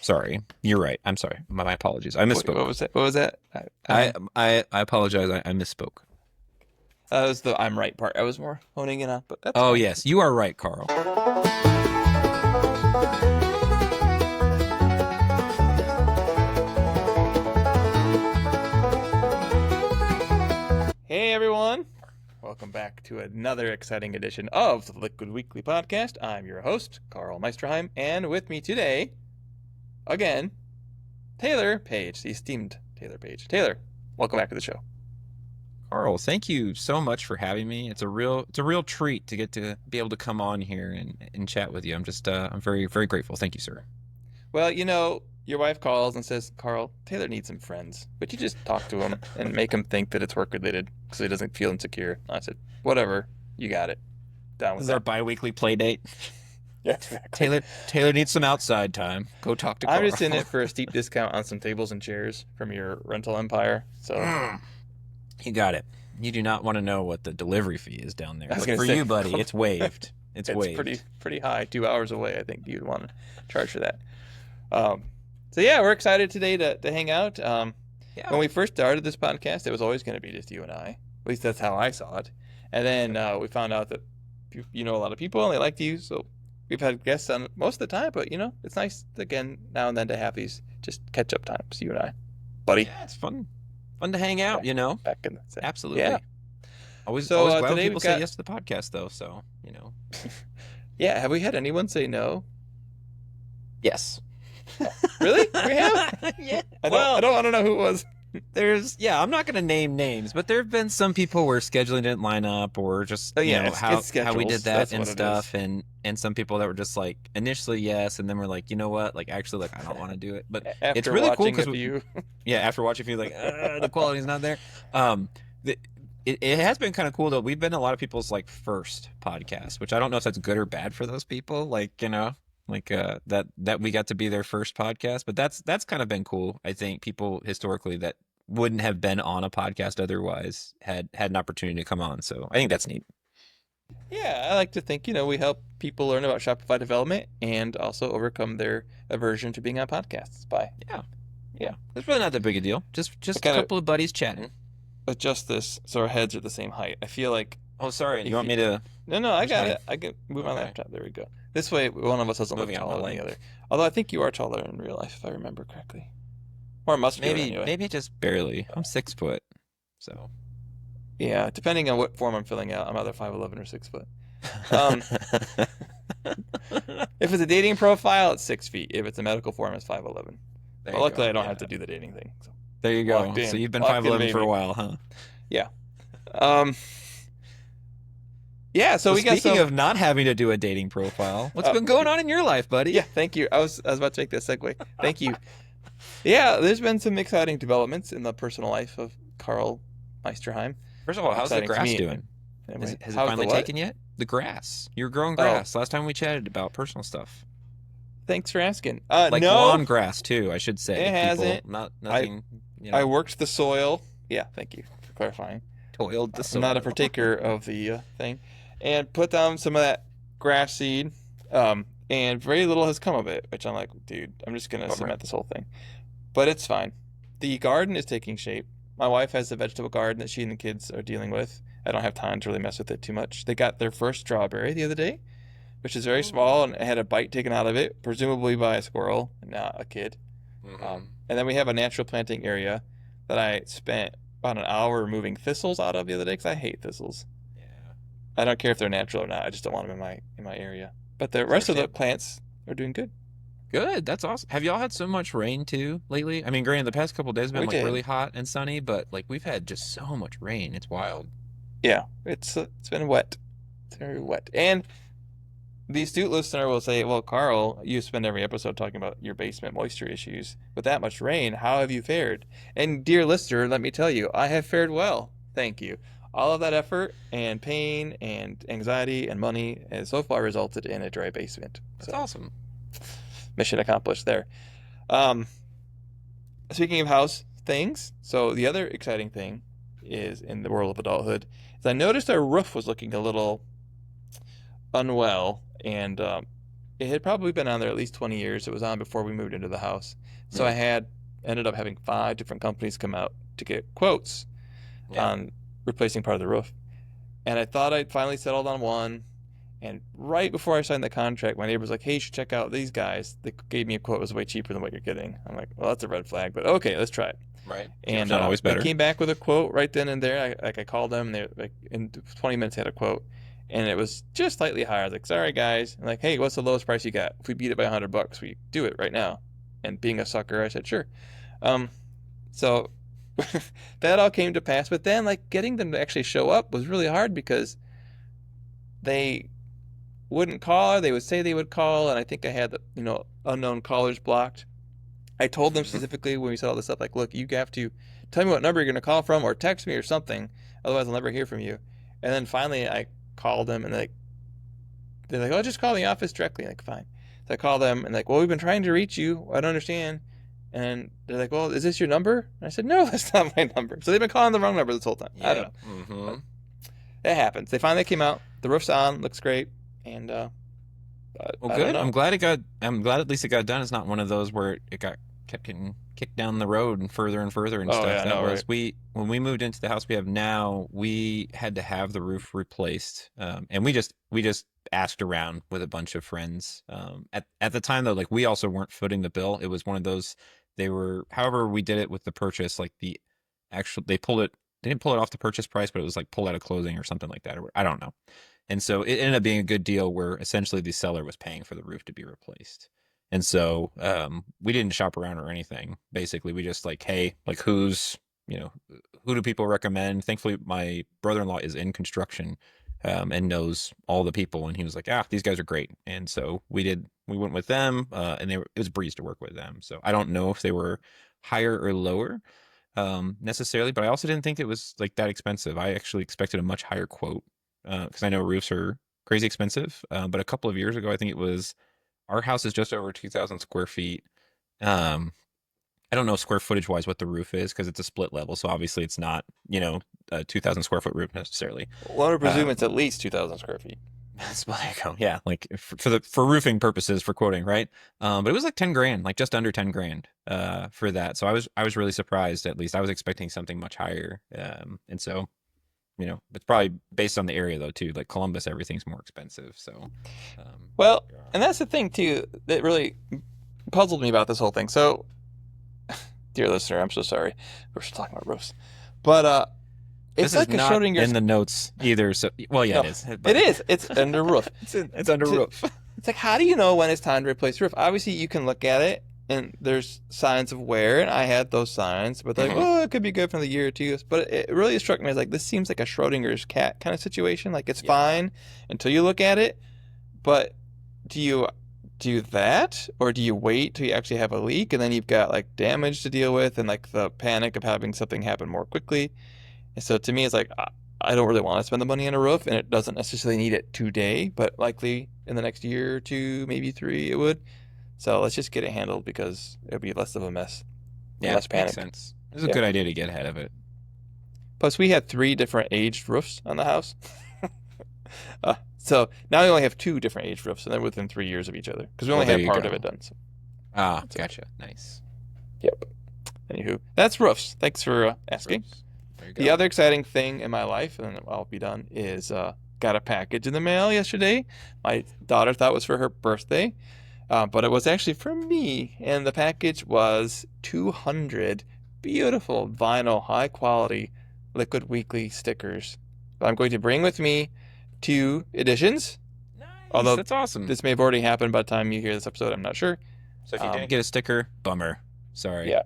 Sorry. You're right. I'm sorry. My apologies. I What misspoke. was that? What was that? I apologize. I misspoke. That was the I'm right part. I was more honing in on, but that's Oh, fine. yes. You are right, Carl. Hey everyone, welcome back to another exciting edition of the Liquid Weekly Podcast. I'm your host, Karl Meisterheim, and with me today, again, Taylor Page, the esteemed Taylor Page. Taylor, welcome back to the show. Carl, thank you so much for having me. It's a real treat to get to be able to come on here and chat with you. I'm very, very grateful. Thank you, sir. Well, your wife calls and says, Karl, Taylor needs some friends. But you just talk to him and make him think that it's work related so he doesn't feel insecure. I said, whatever, you got it. Down This with is our that. bi-weekly play date. Yeah, exactly. Taylor needs some outside time. Go talk to I'm Carl. just in it for a steep discount on some tables and chairs from your rental empire. So You got it. You do not want to know what the delivery fee is down there. I was But gonna for say, you, buddy, it's waived. It's it's waived. pretty high. 2 hours away. I think you'd want to charge for that. Um, so yeah, we're excited today to hang out. Yeah. When we first started this podcast, it was always going to be just you and I. At least that's how I saw it. And then we found out that you know a lot of people and they liked you. So we've had guests on most of the time. But it's nice again now and then to have these just catch up times. You and I, buddy. Yeah, it's fun. Fun to hang out, you know? Back in the day. Absolutely. Yeah. Always, So always glad when today people we've say got. yes to the podcast, though. So, Yeah, have we had anyone say no? yes. Really? We have? Yeah. I don't want to know who it was. I'm not going to name names, but there have been some people where scheduling didn't line up or just, Oh yeah, how it's we schedules. did that That's and what it stuff. is. And some people that were just like initially yes. And then we're like, you know what? Like, actually, like, I don't want to do it. But it's After really cool watching a because, few. yeah, after watching a few, like, the quality's not there. Um, the, it has been kind of cool though. We've been a lot of people's like first podcast, which I don't know if that's good or bad for those people. Like, that we got to be their first podcast, but that's kind of been cool. I think people historically that wouldn't have been on a podcast otherwise had an opportunity to come on. So I think that's neat. Yeah, I like to think, we help people learn about Shopify development and also overcome their aversion to being on podcasts by Yeah. Yeah. It's really not that big a deal. Just a kind of couple of buddies chatting. adjust this so our heads are the same height. I feel like Oh, sorry. if You want me to No, I just got kind it. I can move my Okay. laptop. There we go. This way one of us doesn't look Moving out my taller than the length. other. Although I think you are taller in real life if I remember correctly. More muscular anyway. maybe just barely. I'm 6 foot. So Yeah, depending on what form I'm filling out, I'm either 5'11" or 6 foot. Um, If it's a dating profile, it's 6 feet. If it's a medical form, it's 5'11". There Well, you luckily go. I don't Yeah. have to do the dating thing. So. There you go. Locked in. So you've been Locked in, 5'11" for a baby. while, huh? Um, yeah, so we got speaking some. of not having to do a dating profile, what's Oh. been going on in your life, buddy? Yeah, thank you. I was about to make that segue. Thank you. Yeah, there's been some exciting developments in the personal life of Karl Meisterheim. First of all, how's the Exciting to grass me. doing? Anyway, Has it how's the finally what? taken yet? The grass. You're growing Oh. grass. Last time we chatted about personal stuff. Thanks for asking. Like No, lawn grass too, I should say. It people. hasn't. Nothing, I worked the soil. Yeah, thank you for clarifying. toiled the I'm not a soil. partaker of the thing, and put down some of that grass seed, and very little has come of it, which I'm like, dude, I'm just gonna Bummer. cement this whole thing. But it's fine. The garden is taking shape. My wife has a vegetable garden that she and the kids are dealing with. I don't have time to really mess with it too much. They got their first strawberry the other day, which is very small and it had a bite taken out of it, presumably by a squirrel, not a kid. Mhm. And then we have a natural planting area that I spent about an hour removing thistles out of the other day because I hate thistles. Yeah. I don't care if they're natural or not. I just don't want them in my area. But the rest of the plants are doing good. Good. That's awesome. Have y'all had so much rain too lately? I mean, granted, the past couple of days have been We like did. really hot and sunny, but like we've had just so much rain. It's wild. Yeah, it's been wet. It's very wet. And the astute listener will say, "Well, Karl, you spend every episode talking about your basement moisture issues. With that much rain, how have you fared?" And dear listener, let me tell you, I have fared well. Thank you. All of that effort and pain and anxiety and money has so far resulted in a dry basement. That's So awesome. mission accomplished there. Um, Speaking of house things, so the other exciting thing is in the world of adulthood is I noticed our roof was looking a little unwell, and it had probably been on there at least 20 years. It was on before we moved into the house. So I Yeah. had ended up having 5 different companies come out to get quotes Yeah. on replacing part of the roof. And I thought I'd finally settled on one. And right before I signed the contract, my neighbor was like, "Hey, you should check out these guys. They gave me a quote. It was way cheaper than what you're getting." I'm like, "Well, that's a red flag, but okay, let's try it." Right. Cheaper's And not always they better. came back with a quote right then and there. I called them, and they like in 20 minutes they had a quote, and it was just slightly higher. I was like, "Sorry, guys." I'm like, "Hey, what's the lowest price you got? If we beat it by $100, we do it right now." And being a sucker, I said, "Sure." Um, so that all came to pass. But then, like, getting them to actually show up was really hard because they wouldn't call. They would say they would call, and I think I had the unknown callers blocked. I told them Mhm. specifically when we set all this up, like, look, you have to tell me what number you're going to call from, or text me or something, otherwise I'll never hear from you. And then finally, I called them, and they're like, oh, just call the office directly. I'm like, fine. So I call them, and like, well, we've been trying to reach you. I don't understand. And they're like, well, is this your number? And I said, no, that's not my number. So they've been calling the wrong number this whole time. I don't Yeah. know, but Hmm. it happens. They finally came out. The roof's on, looks great, and Well, I don't good. know. I'm glad at least it got done. It's not one of those where it got kept getting kicked down the road and further and Oh stuff. yeah, That no, right. was we when we moved into the house we have now, we had to have the roof replaced. And we just asked around with a bunch of friends. At the time though, like we also weren't footing the bill. It was one of those they were however we did it with the purchase, like the actual they didn't pull it off the purchase price, but it was like pulled out of closing or something like that. Or I don't know. And so it ended up being a good deal where essentially the seller was paying for the roof to be replaced. And so we didn't shop around or anything. Basically, we just like, hey, like you know, who do people recommend? Thankfully, my brother-in-law is in construction and knows all the people. And he was like, these guys are great. And so we went with them and it was a breeze to work with them. So I don't know if they were higher or lower necessarily, but I also didn't think it was like that expensive. I actually expected a much higher quote because I know roofs are crazy expensive. But a couple of years ago, I think it was our house is just over 2,000 square feet. Um, I don't know square footage wise what the roof is because it's a split level, so obviously it's not a 2,000 square foot roof necessarily. One would presume Um, it's at least 2,000 square feet. well, there you go. Yeah, like for roofing purposes for quoting, right? But it was like 10 grand, like just under 10 grand for that. So I was really surprised. At least I was expecting something much higher. And so it's probably based on the area though too. Like Columbus, everything's more expensive. So, Well, yeah. and that's the thing too that really puzzled me about this whole thing. So, dear listener, I'm so sorry. We're just talking about roofs. But This it's is like a not in Schrodinger's. the notes either. So, well, yeah, No, it is, it but is. It's under roof. it's under To, roof. it's like, how do you know when it's time to replace the roof? Obviously, you can look at it and there's signs of wear, and I had those signs, but they're like, Hmm. oh, it could be good for the year or two. But it really struck me as like, this seems like a Schrodinger's cat kind of situation. Like, it's Yeah. fine until you look at it, but do you do that, or do you wait till you actually have a leak and then you've got like damage to deal with and like the panic of having something happen more quickly? And so to me, it's like I don't really want to spend the money on a roof, and it doesn't necessarily need it today, but likely in the next year or two, maybe three, it would. So let's just get it handled because it'll be less of a mess and Yeah, less makes panic. sense. It's a Yeah. good idea to get ahead of it. Plus, we had 3 different aged roofs on the house. So now we only have 2 different aged roofs, and they're within 3 years of each other because we Well, only there had you part of it go. done. So Ah, that's okay. gotcha. Nice. Yep. Anywho, that's roofs. Thanks for asking. Roofs. There you The go. other exciting thing in my life, and then I'll be done, is got a package in the mail yesterday. My daughter thought it was for her birthday, but it was actually for me. And the package was 200 beautiful vinyl, high quality Liquid Weekly stickers that I'm going to bring with me to editions. Nice. Although That's awesome. this may have already happened by the time you hear this episode, I'm not sure. So if you didn't Um, get a sticker, bummer. Sorry. yeah.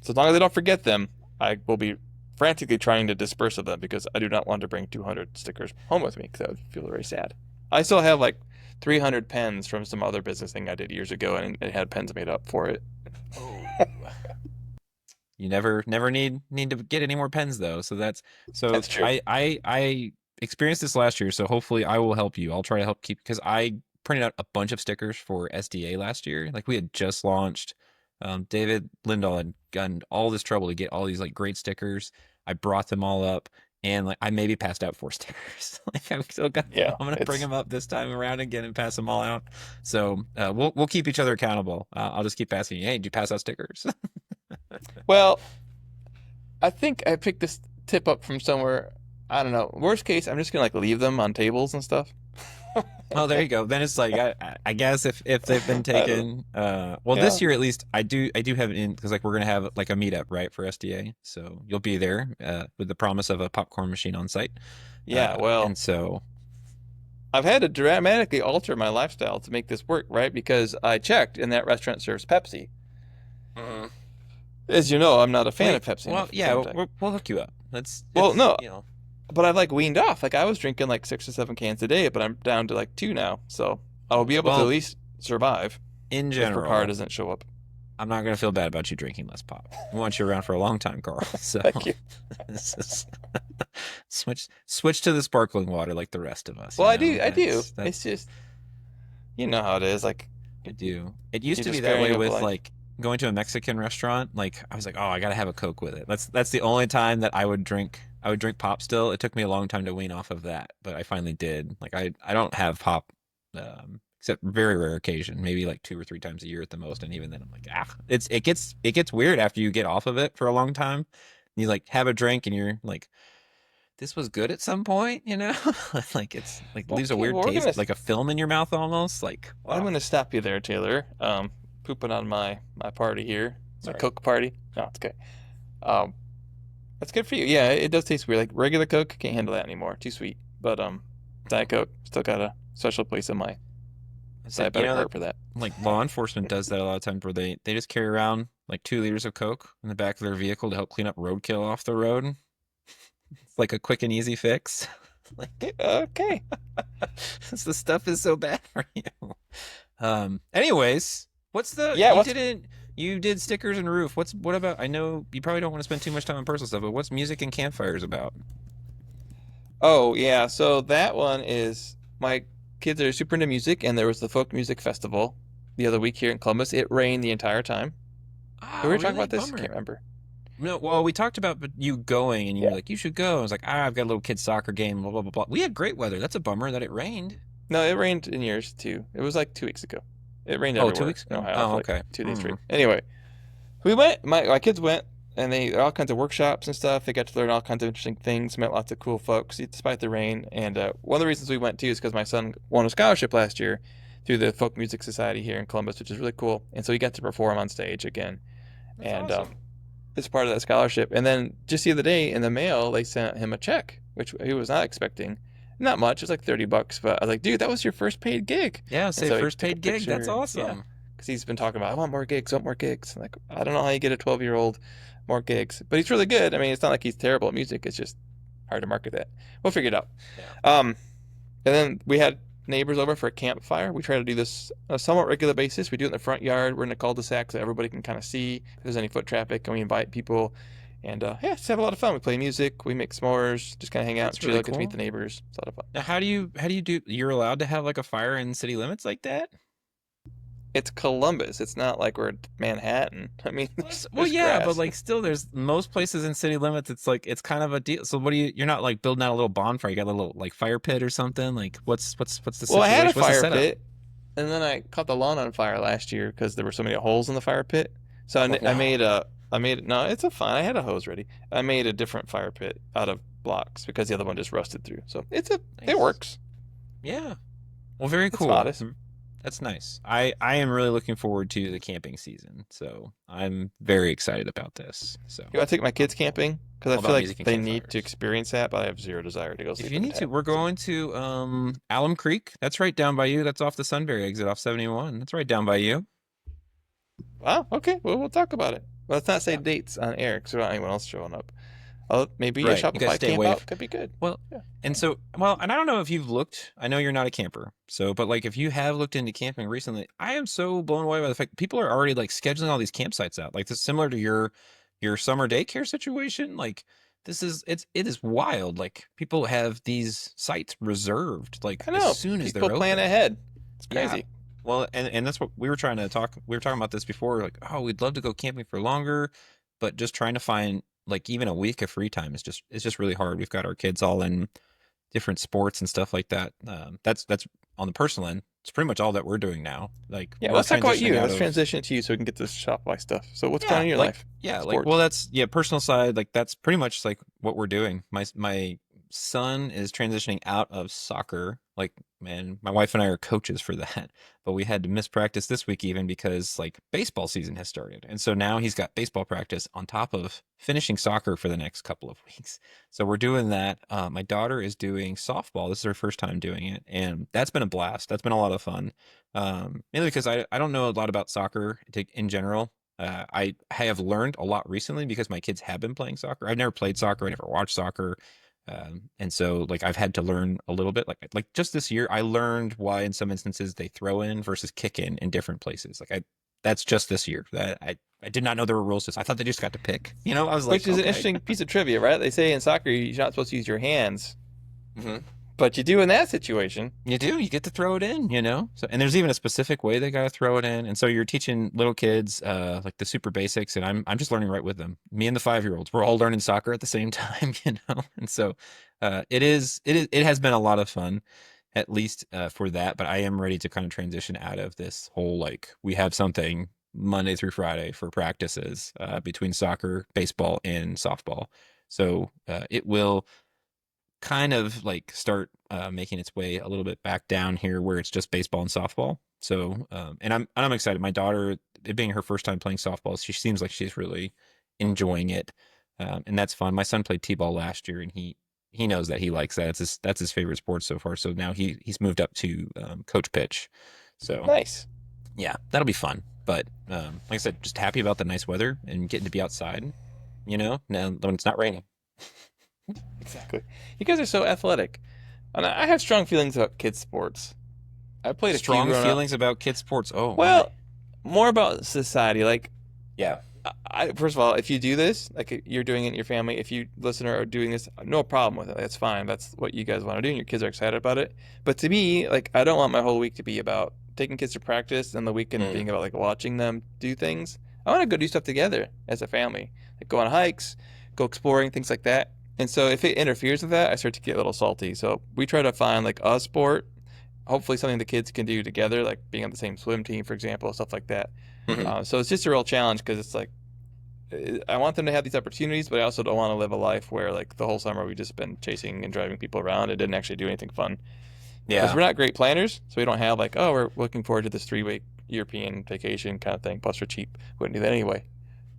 So as long as I don't forget them, I will be frantically trying to disperse of them because I do not want to bring 200 stickers home with me because that would feel very sad. I still have like 300 pens from some other business thing I did years ago, and it had pens made up for it. Oh. You never need to get any more pens though. So That's true. I experienced this last year, so hopefully I will help you. I'll try to help keep because I printed out a bunch of stickers for SDA last year. Like we had just launched. David Lindahl had gotten all this trouble to get all these like great stickers. I brought them all up and like I maybe passed out 4 stickers. Like I've still got them. Yeah, I'm gonna bring it's them up this time around again and pass them all out. So we'll keep each other accountable. I'll just keep asking you, hey, did you pass out stickers? well, I think I picked this tip up from somewhere. I don't know. Worst case, I'm just gonna like leave them on tables and stuff. Oh, there you go. Then it's like I guess if they've been I don't know. taken, well, Yeah. this year at least I do have it in because like we're gonna have like a meetup right for SDA, so you'll be there with the promise of a popcorn machine on site, Yeah, well, and so I've had to dramatically alter my lifestyle to make this work, right? Because I checked and that restaurant serves Pepsi. Mhm. As you know, I'm not a fan Wait, of Pepsi in the well, yeah, summertime. we'll hook you up. That's Well, it's no, but I've like weaned off. Like I was drinking like 6 or 7 cans a day, but I'm down to like two now. So I'll be able to at well least survive in if Ricard general. doesn't show up. I'm not gonna feel bad about you drinking less pop. We want you around for a long time, Carl. So Thank you. this is switch to the sparkling water like the rest of us. Well, You I know do. I do. It's that's just you know how it is. Like I do. It used you're to be that despairing way of with life. like going to a Mexican restaurant. Like I was like, oh, I gotta have a Coke with it. That's the only time that I would drink. I would drink pop still. It took me a long time to wean off of that, but I finally did. Like I don't have pop, except very rare occasion, maybe like 2 or 3 times a year at the most. And even then, I'm like, it gets weird after you get off of it for a long time. You like have a drink and you're like, this was good at some point, you know? Like it's like leaves a Okay, weird well taste, like a film in your mouth almost. Like, I'm wow, gonna stop you there, Taylor. Pooping on my party here, my sorry. Coke party. No, it's okay. Um, that's good for you. Yeah, it does taste weird. Like regular Coke, can't handle that anymore. Too sweet. But Diet Coke still got a special place in my I said, diabetic that heart for that. like law enforcement does that a lot of times where they just carry around like 2 liters of Coke in the back of their vehicle to help clean up roadkill off the road. It's like a quick and easy fix. Like Okay. the stuff is so bad for you. Anyways, what's the Yeah. you did stickers and roof. What about I know you probably don't want to spend too much time on personal stuff, but what's music and campfires about? Oh yeah. So that one is my kids are super into music, and there was the folk music festival the other week here in Columbus. It rained the entire time. Did Oh, we talk really? about this? Can't Bummer. remember. No, well, we talked about you going, and you were Yeah. like, you should go. I was like, I've got a little kid soccer game, blah blah blah blah. We had great weather. That's a bummer that it rained. No, it rained in yours too. It was like 2 weeks ago. It rained Oh, two everywhere weeks in ago. Ohio Oh, for like okay. 2 days straight. Mm. Anyway, we went. My kids went, and they all kinds of workshops and stuff. They got to learn all kinds of interesting things. Met lots of cool folks despite the rain. And one of the reasons we went too is because my son won a scholarship last year through the Folk Music Society here in Columbus, which is really cool. And so he got to perform on stage again. That's And awesome. it's part of that scholarship. And then just the other day in the mail, they sent him a check, which he was not expecting. Not much. It was like $30, but I was like, dude, that was your first paid gig. Yeah, And say so he first took a paid gig. That's picture. Yeah, awesome. because he's been talking about, I want more gigs. I'm like, I don't know how you get a 12-year-old more gigs, but he's really good. I mean, it's not like he's terrible at music. It's just hard to market that. We'll figure it out. Yeah. And then we had neighbors over for a campfire. We try to do this on a somewhat regular basis. We do it in the front yard. We're in a cul-de-sac so everybody can kind of see if there's any foot traffic, and we invite people. And yeah, just have a lot of fun. We play music, we make s'mores, just kind of hang out, That's chill, really get to meet cool. the neighbors. It's a lot of fun. Now, how do you do? You're allowed to have like a fire in city limits like that? It's Columbus. It's not like we're at Manhattan. I mean, Well, there's yeah, but grass. like still, there's most places in city limits. It's like it's kind of a deal. So what do you? You're not like building out a little bonfire. You got a little like fire pit or something. Like what's the Well, I had a situation? What's the fire setup? pit, and then I caught the lawn on fire last year because there were so many holes in the fire pit. So Oh I no. made no, it's a fine. I had a hose ready. I made a different fire pit out of blocks because the other one just rusted through. So it Nice. works. Yeah. Well, very It's cool. modest. That's nice. I am really looking forward to the camping season. So I'm very excited about this. So You want to take my I'm kids camping because I all feel about like music and they need to campfires. experience that, but I have zero desire to go If sleep you in a need to, tent. we're So going to Alum Creek. That's right down by you. That's off the Sunbury exit off 71. That's right down by you. wow, okay, well we'll talk about it. Let's not say Yeah. dates on air because we don't want anyone else showing up. Maybe a Right. You guys Shopify stay camp away. out could be good. Well, Yeah. and so, well, and I don't know if you've looked. I know you're not a camper, so, but like if you have looked into camping recently, I am so blown away by the fact people are already like scheduling all these campsites out. Like this, similar to your summer daycare situation. Like it is wild. Like people have these sites reserved like I as know soon as people they're plan open. ahead. It's Yeah. crazy. Well, and that's what we were trying to talk. We were talking about this before. Like, oh, we'd love to go camping for longer, but just trying to find like even a week of free time is just it's just really hard. We've got our kids all in different sports and stuff like that. That's on the personal end. It's pretty much all that we're doing now. Like Yeah, we're let's talk about transitioning you. out Let's of transition to you so we can get this Shopify stuff. So what's going on yeah, in your like life? yeah, like well Sports. that's yeah, personal side, like that's pretty much like what we're doing. My son is transitioning out of soccer. Like man, my wife and I are coaches for that. But we had to miss practice this week even because like baseball season has started. And so now he's got baseball practice on top of finishing soccer for the next couple of weeks. So we're doing that. My daughter is doing softball. This is her first time doing it, and that's been a blast. That's been a lot of fun. Mainly because I don't know a lot about soccer in general. I have learned a lot recently because my kids have been playing soccer. I've never played soccer. I never watched soccer. And so like I've had to learn a little bit. Like just this year, I learned why in some instances they throw in versus kick in different places. Like I that's just this year. That I did not know there were rules to this. I thought they just got to pick. You know, I was like, Which is an okay. interesting piece of trivia, right? They say in soccer you're not supposed to use your hands, hmm but you do in that situation. You do. You get to throw it in, you know? So, and there's even a specific way they got to throw it in. And so you're teaching little kids like the super basics, and I'm just learning right with them. Me and the 5-year-olds, we're all learning soccer at the same time, you know? And so it has been a lot of fun, at least for that. But I am ready to kind of transition out of this whole like we have something Monday through Friday for practices between soccer, baseball, and softball. So it will kind of like start making its way a little bit back down here where it's just baseball and softball. So and I'm excited. My daughter, it being her first time playing softball, she seems like she's really enjoying it, and that's fun. My son played t-ball last year, and he knows that he likes that. That's his favorite sport so far. So now he's moved up to coach pitch. So Nice. yeah, that'll be fun. But like I said, just happy about the nice weather and getting to be outside. You know, now when it's not raining. Exactly. You guys are so athletic. And I have strong feelings about kids' sports. I played a few Strong growing up. feelings about kids sports. Oh my. Well, more about society. Like, Yeah. first of all, if you do this, like you're doing it in your family, if you listener are doing this, no problem with it. That's fine. That's what you guys want to do, and your kids are excited about it. But to me, like, I don't want my whole week to be about taking kids to practice and the weekend Mm. being about like watching them do things. I want to go do stuff together as a family, like go on hikes, go exploring, things like that. And so if it interferes with that, I start to get a little salty. So we try to find like a sport, hopefully something the kids can do together, like being on the same swim team, for example, stuff like that. hmm So it's just a real challenge because it's like I want them to have these opportunities, but I also don't want to live a life where like the whole summer we just been chasing and driving people around. It didn't actually do anything fun because Yeah. we're not great planners, so we don't have like, oh, we're looking forward to this 3 week European vacation kind of thing. Plus, we're cheap. Wouldn't do that anyway.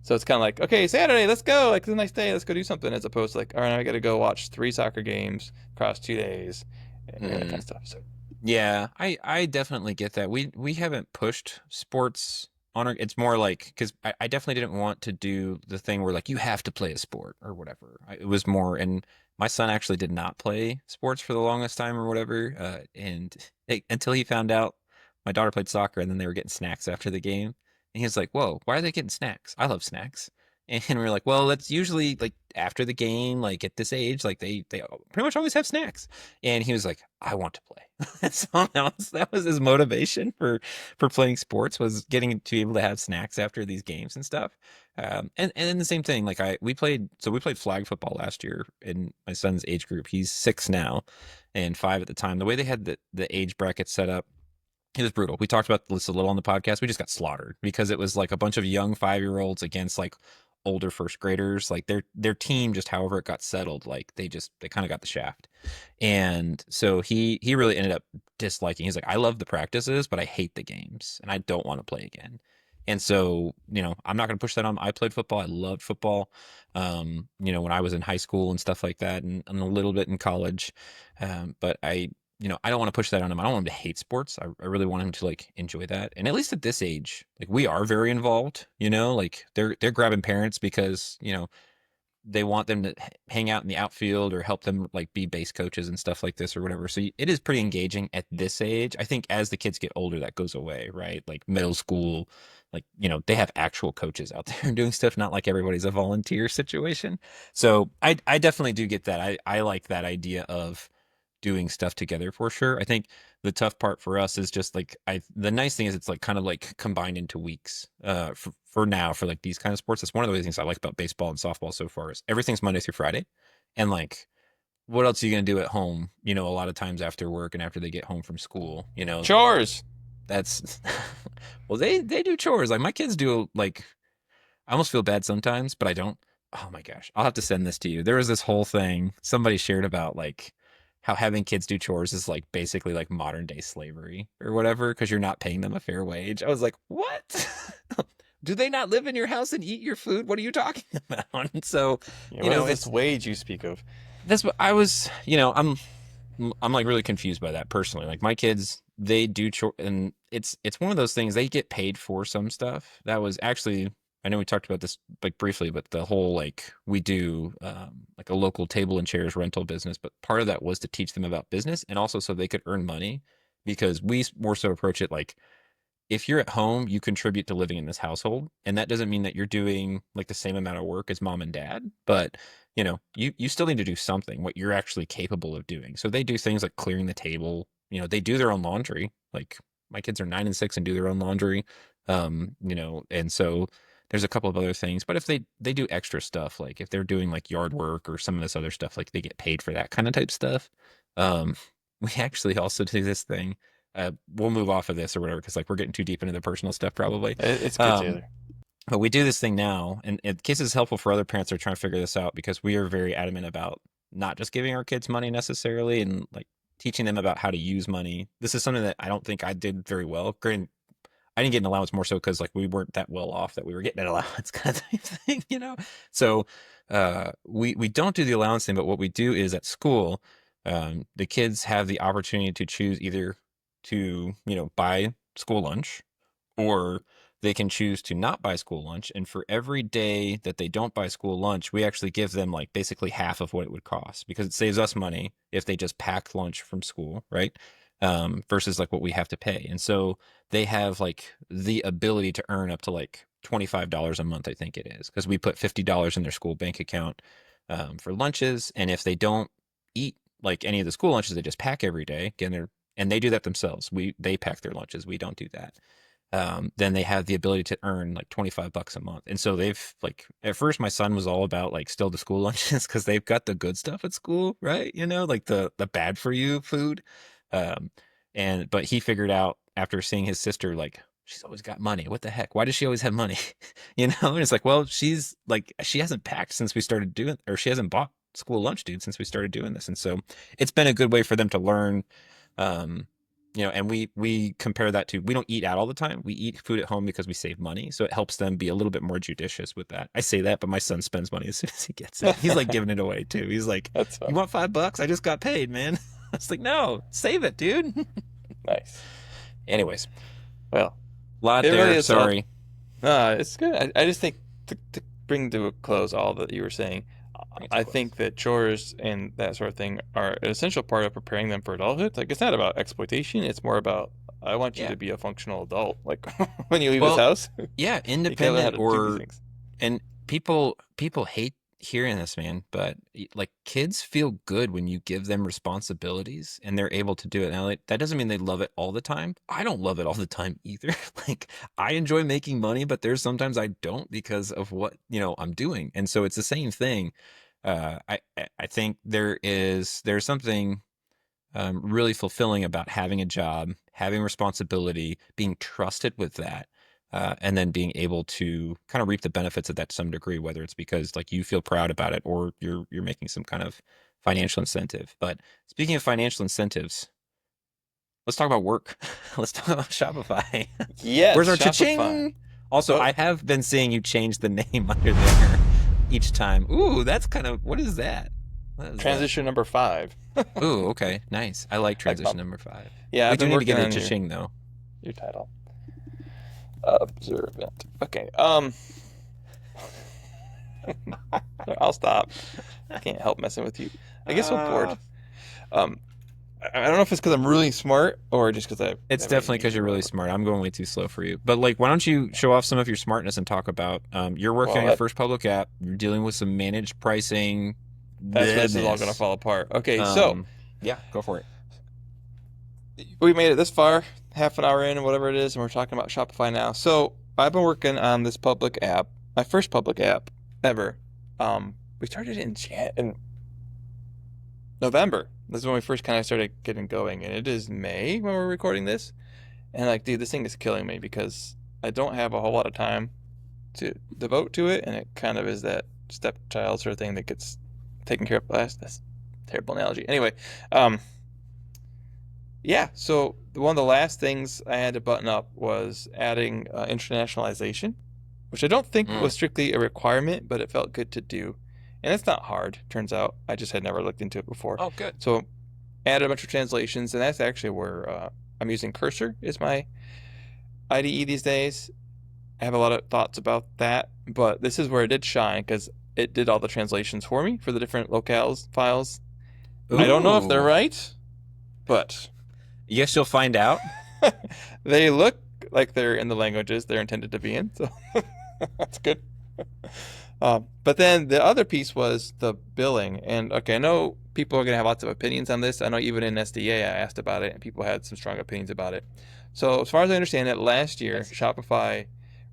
So it's kind of like, okay, Saturday, let's go. Like, it's a nice day. Let's go do something. As opposed to like, all right, I got to go watch 3 soccer games across 2 days and that kind Mm. of stuff. So Yeah. I definitely get that. We haven't pushed sports on our. It's more like because I definitely didn't want to do the thing where like you have to play a sport or whatever. It was more and my son actually did not play sports for the longest time or whatever. And until he found out my daughter played soccer and then they were getting snacks after the game. And he was like, "Whoa, why are they getting snacks? I love snacks." And we were like, "Well, that's usually like after the game, like at this age, like they pretty much always have snacks." And he was like, "I want to play." So that was his motivation for playing sports was getting to be able to have snacks after these games and stuff. And then the same thing, like we played flag football last year in my son's age group. He's 6 now and 5 at the time. The way they had the age bracket set up, it was brutal. We talked about this a little on the podcast. We just got slaughtered because it was like a bunch of young 5-year-olds against like older first graders. Like their team, just however it got settled, like they kind of got the shaft. And so he really ended up disliking. He's like, I love the practices, but I hate the games, and I don't want to play again. And so, I'm not going to push that on. I played football. I loved football. When I was in high school and stuff like that, and a little bit in college. But I don't want to push that on him. I don't want him to hate sports. I really want him to like enjoy that. And at least at this age, like we are very involved, like they're grabbing parents because, they want them to hang out in the outfield or help them like be base coaches and stuff like this or whatever. So it is pretty engaging at this age. I think as the kids get older, that goes away, right? Like middle school, like, they have actual coaches out there doing stuff, not like everybody's a volunteer situation. So I definitely do get that. I like that idea of doing stuff together for sure. I think the tough part for us is just like the nice thing is it's like kind of like combined into weeks. For now for like these kind of sports. That's one of the things I like about baseball and softball so far is everything's Monday through Friday. And like what else are you gonna do at home, a lot of times after work and after they get home from school, Chores. that's well they do chores. Like my kids do like I almost feel bad sometimes, but I don't. Oh my gosh. I'll have to send this to you. There was this whole thing somebody shared about like how having kids do chores is like basically like modern day slavery or whatever because you're not paying them a fair wage. I was like, what? Do they not live in your house and eat your food? What are you talking about? And so, Yeah, what is this it's wage you speak of? that's what I was, I'm like really confused by that personally. Like my kids, they do chore, and it's one of those things they get paid for some stuff. That was actually I know we talked about this like briefly, but the whole like we do like a local table and chairs rental business, but part of that was to teach them about business and also so they could earn money because we more so approach it like if you're at home, you contribute to living in this household, and that doesn't mean that you're doing like the same amount of work as mom and dad, but you still need to do something what you're actually capable of doing. So they do things like clearing the table. They do their own laundry. Like my kids are 9 and 6 and do their own laundry. And so there's a couple of other things. But if they do extra stuff, like if they're doing like yard work or some of this other stuff, like they get paid for that kind of type stuff. Um, we actually also do this thing we'll move off of this or whatever because like we're getting too deep into the personal stuff probably. It's good, Um, Taylor. but we do this thing now, and in case it's helpful for other parents who are trying to figure this out because we are very adamant about not just giving our kids money necessarily and like teaching them about how to use money. This is something that I don't think I did very well. Granted, I didn't get an allowance more so because like we weren't that well off that we were getting an allowance kind of thing. So we don't do the allowance thing, but what we do is at school, the kids have the opportunity to choose either to buy school lunch or they can choose to not buy school lunch. And for every day that they don't buy school lunch, we actually give them like basically half of what it would cost because it saves us money if they just pack lunch from school, right? Versus like what we have to pay. And so they have like the ability to earn up to like $25 a month, I think it is, because we put $50 in their school bank account for lunches. And if they don't eat like any of the school lunches, they just pack every day. Again, and they do that themselves. They pack their lunches. We don't do that. Then they have the ability to earn like $25 a month. And so they've like at first my son was all about like still the school lunches because they've got the good stuff at school, right? Like the bad for you food. Um, but he figured out after seeing his sister like she's always got money. What the heck? Why does she always have money? And it's like, well, she's like she hasn't packed since we started doing, or she hasn't bought school lunch, dude, since we started doing this. And so it's been a good way for them to learn. Um, and we compare that to we don't eat out all the time. We eat food at home because we save money. So it helps them be a little bit more judicious with that. I say that, but my son spends money as soon as he gets it. He's like giving it away too. He's like, That's you fun. want $5? I just got paid, man. I was like, no, save it, dude. Nice. Anyways, Well, lot it really there. is all. Sorry. It's good. I just think to bring to a close all that you were saying, I think that chores and that sort of thing are an essential part of preparing them for adulthood. Like it's not about exploitation; it's more about I want you Yeah. to be a functional adult. Like when you leave this Well, house, yeah, you gotta learn how independent to do these or things. and people hate hearing this, man, but like kids feel good when you give them responsibilities and they're able to do it. Now, like, that doesn't mean they love it all the time. I don't love it all the time either. Like I enjoy making money, but there's sometimes I don't because of what, I'm doing. And so it's the same thing. I think there's something really fulfilling about having a job, having responsibility, being trusted with that, and then being able to kind of reap the benefits of that to some degree, whether it's because like you feel proud about it or you're making some kind of financial incentive. But speaking of financial incentives, let's talk about work. Let's talk about Shopify. Yes, Where's our Shopify. cha-ching? Also, Oh, I have been seeing you change the name under there each time. Ooh, that's kind of what is that? What is that? transition number 5. Ooh, okay, nice. I like Like transition bump. number 5. Yeah, We I've do been need to working get a on cha-ching though. your title. Observant. Okay. I'll stop. I can't help messing with you. I get so bored. Um, I don't know if it's because I'm really smart or just because It's I definitely because you're really smart. I'm going way too slow for you. But like, why don't you show off some of your smartness and talk about you're working Well, on your first public app. You're dealing with some managed pricing that's where this is all going to business. fall apart. Okay, so Um, Yeah, go for it. We made it this far, half an hour in, or whatever it is, and we're talking about Shopify now. So I've been working on this public app, my first public app ever. We started in November. This is when we first kind of started getting going, and it is May when we're recording this. And like, dude, this thing is killing me because I don't have a whole lot of time to devote to it, and it kind of is that stepchild sort of thing that gets taken care of last. That's a terrible analogy. Anyway, um, yeah. So one of the last things I had to button up was adding internationalization, which I don't think Mm. was strictly a requirement, but it felt good to do. And it's not hard, turns out. I just had never looked into it before. Oh, good. So added a bunch of translations, and that's actually where I'm using Cursor is my IDE these days. I have a lot of thoughts about that, but this is where it did shine because it did all the translations for me for the different locales files. I don't know if they're Ooh. right, but Yes, you'll find out. they look like they're in the languages they're intended to be in, so that's good. But then the other piece was the billing. And okay, I know people are going to have lots of opinions on this. I know even in SDA, I asked about it, and people had some strong opinions about it. So, as far as I understand it, last year, Spicy. Shopify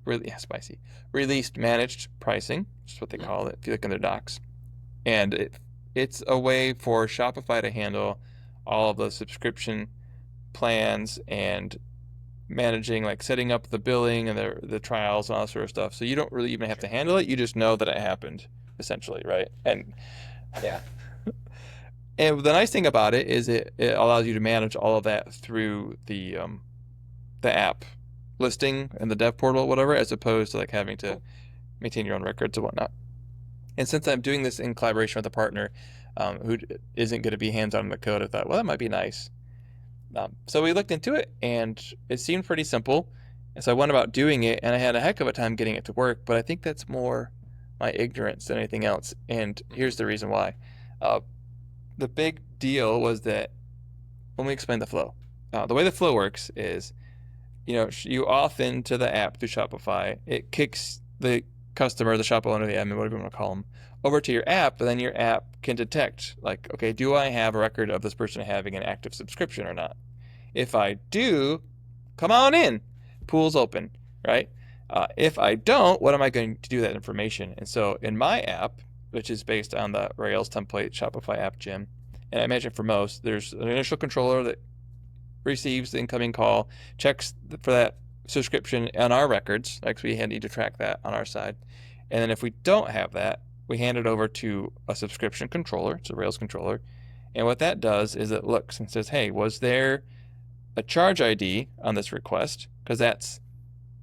really, yeah, spicy, released managed pricing, which is what they call it if you look in their docs. And it's a way for Shopify to handle all of the subscription plans and managing, like setting up the billing and the trials and all that sort of stuff. So you don't really even have to handle it. You just know that it happened, essentially, right? And Yeah. and the nice thing about it is it allows you to manage all of that through the app listing and the dev portal, whatever, as opposed to like having to maintain your own records and whatnot. And since I'm doing this in collaboration with a partner who isn't going to be hands-on in the code, I thought, well, that might be nice. So we looked into it, and it seemed pretty simple. And so I went about doing it, and I had a heck of a time getting it to work. But I think that's more my ignorance than anything else. And here's the reason why. Uh, the big deal was that when we explain the flow, the way the flow works is, you auth into the app through Shopify. It kicks the customer, the shop owner, the admin, whatever you want to call them, over to your app, and then your app can detect, like, okay, do I have a record of this person having an active subscription or not? If I do, come on in. Pool's open, right? If I don't, what am I going to do with that information? And so in my app, which is based on the Rails template Shopify app gem, and I imagine for most, there's an initial controller that receives the incoming call, checks for that subscription on our records, like we need to track that on our side. And then if we don't have that, we hand it over to a subscription controller. It's a Rails controller. And what that does is it looks and says, hey, was there a charge ID on this request? Because that's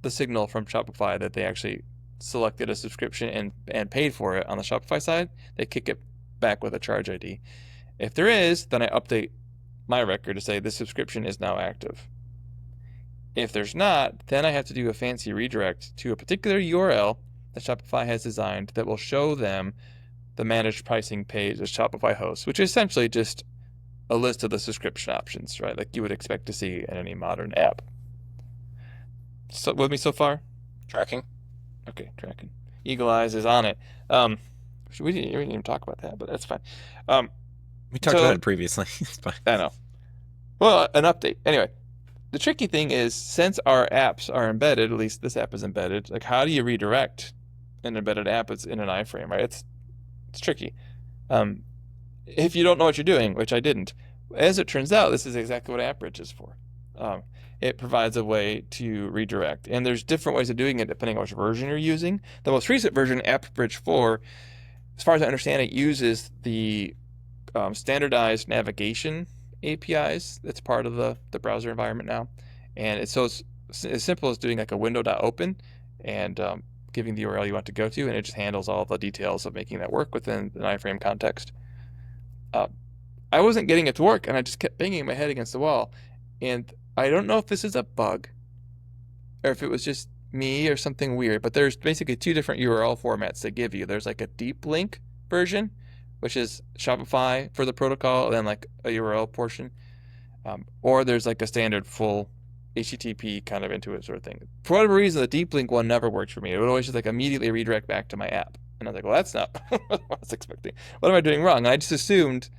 the signal from Shopify that they actually selected a subscription and paid for it on the Shopify side. They kick it back with a charge ID. If there is, then I update my record to say this subscription is now active. If there's not, then I have to do a fancy redirect to a particular URL that Shopify has designed that will show them the managed pricing page that Shopify hosts, which is essentially just a list of the subscription options, right? Like you would expect to see in any modern app. So with me so far? Tracking. Okay, tracking. Eagle Eyes is on it. We didn't even talk about that, but that's fine. We talked So about it previously. It's fine. I know. Well, an update. Anyway, the tricky thing is since our apps are embedded, at least this app is embedded, like how do you redirect an embedded app that's in an iframe, right? It's tricky. If you don't know what you're doing, which I didn't, as it turns out, this is exactly what AppBridge is for. It provides a way to redirect, and there's different ways of doing it depending on which version you're using. The most recent version, AppBridge 4, as far as I understand it, uses the standardized navigation APIs that's part of the browser environment now. And it's so as simple as doing like a window.open and giving the URL you want to go to, and it just handles all the details of making that work within an iframe context. I wasn't getting it to work, and I just kept banging my head against the wall. And I don't know if this is a bug or if it was just me or something weird, but there's basically two different URL formats they give you. There's like a deep link version, which is Shopify for the protocol, and then like a URL portion. Or there's like a standard full HTTP kind of into it sort of thing. For whatever reason, the deep link one never worked for me. It would always just like immediately redirect back to my app. And I was like, well, that's not what I was expecting. What am I doing wrong? And I just assumed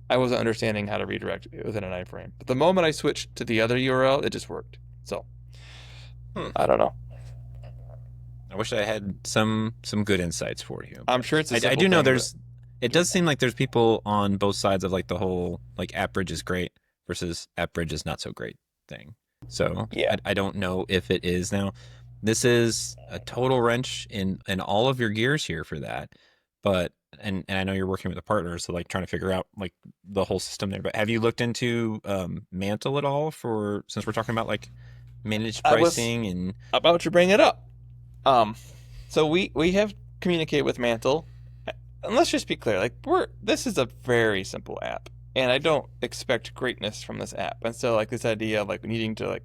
I wasn't understanding how to redirect within an iframe. But the moment I switched to the other URL, it just worked. So Hmm. I don't know. I wish I had some good insights for you, I'm but sure it's a I simple do know thing, but there's. It does seem like there's people on both sides of like the whole like app bridge is great versus app bridge is not so great thing. So yeah. I don't know if it is now. This is a total wrench in all of your gears here for that, but and I know you're working with a partner, so like trying to figure out like the whole system there. But have you looked into Mantle at all for since we're talking about like managed I was pricing and about to bring it up. Um, so we have communicated with Mantle, and let's just be clear, like this is a very simple app, and I don't expect greatness from this app. And so like this idea of like needing to like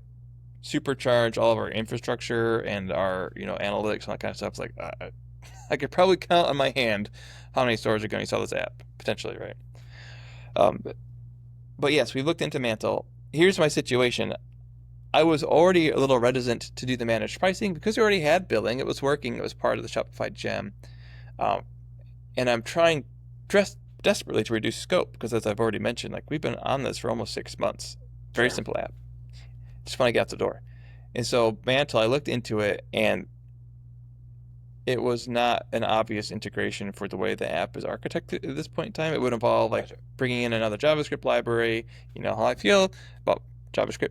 supercharge all of our infrastructure and our analytics and that kind of stuff, it's like I could probably count on my hand how many stores are going to install this app potentially, right? But yes, we looked into Mantle. Here's my situation. I was already a little reticent to do the managed pricing because we already had billing. It was working. It was part of the Shopify gem. Um, and I'm trying desperately to reduce scope because, as I've already mentioned, like we've been on this for almost 6 months. Very sure. simple app. Just want to get out the door. And so Mantle, I looked into it, and it was not an obvious integration for the way the app is architected at this point in time. It would involve like Gotcha. bringing in another JavaScript library. You know how I feel about JavaScript,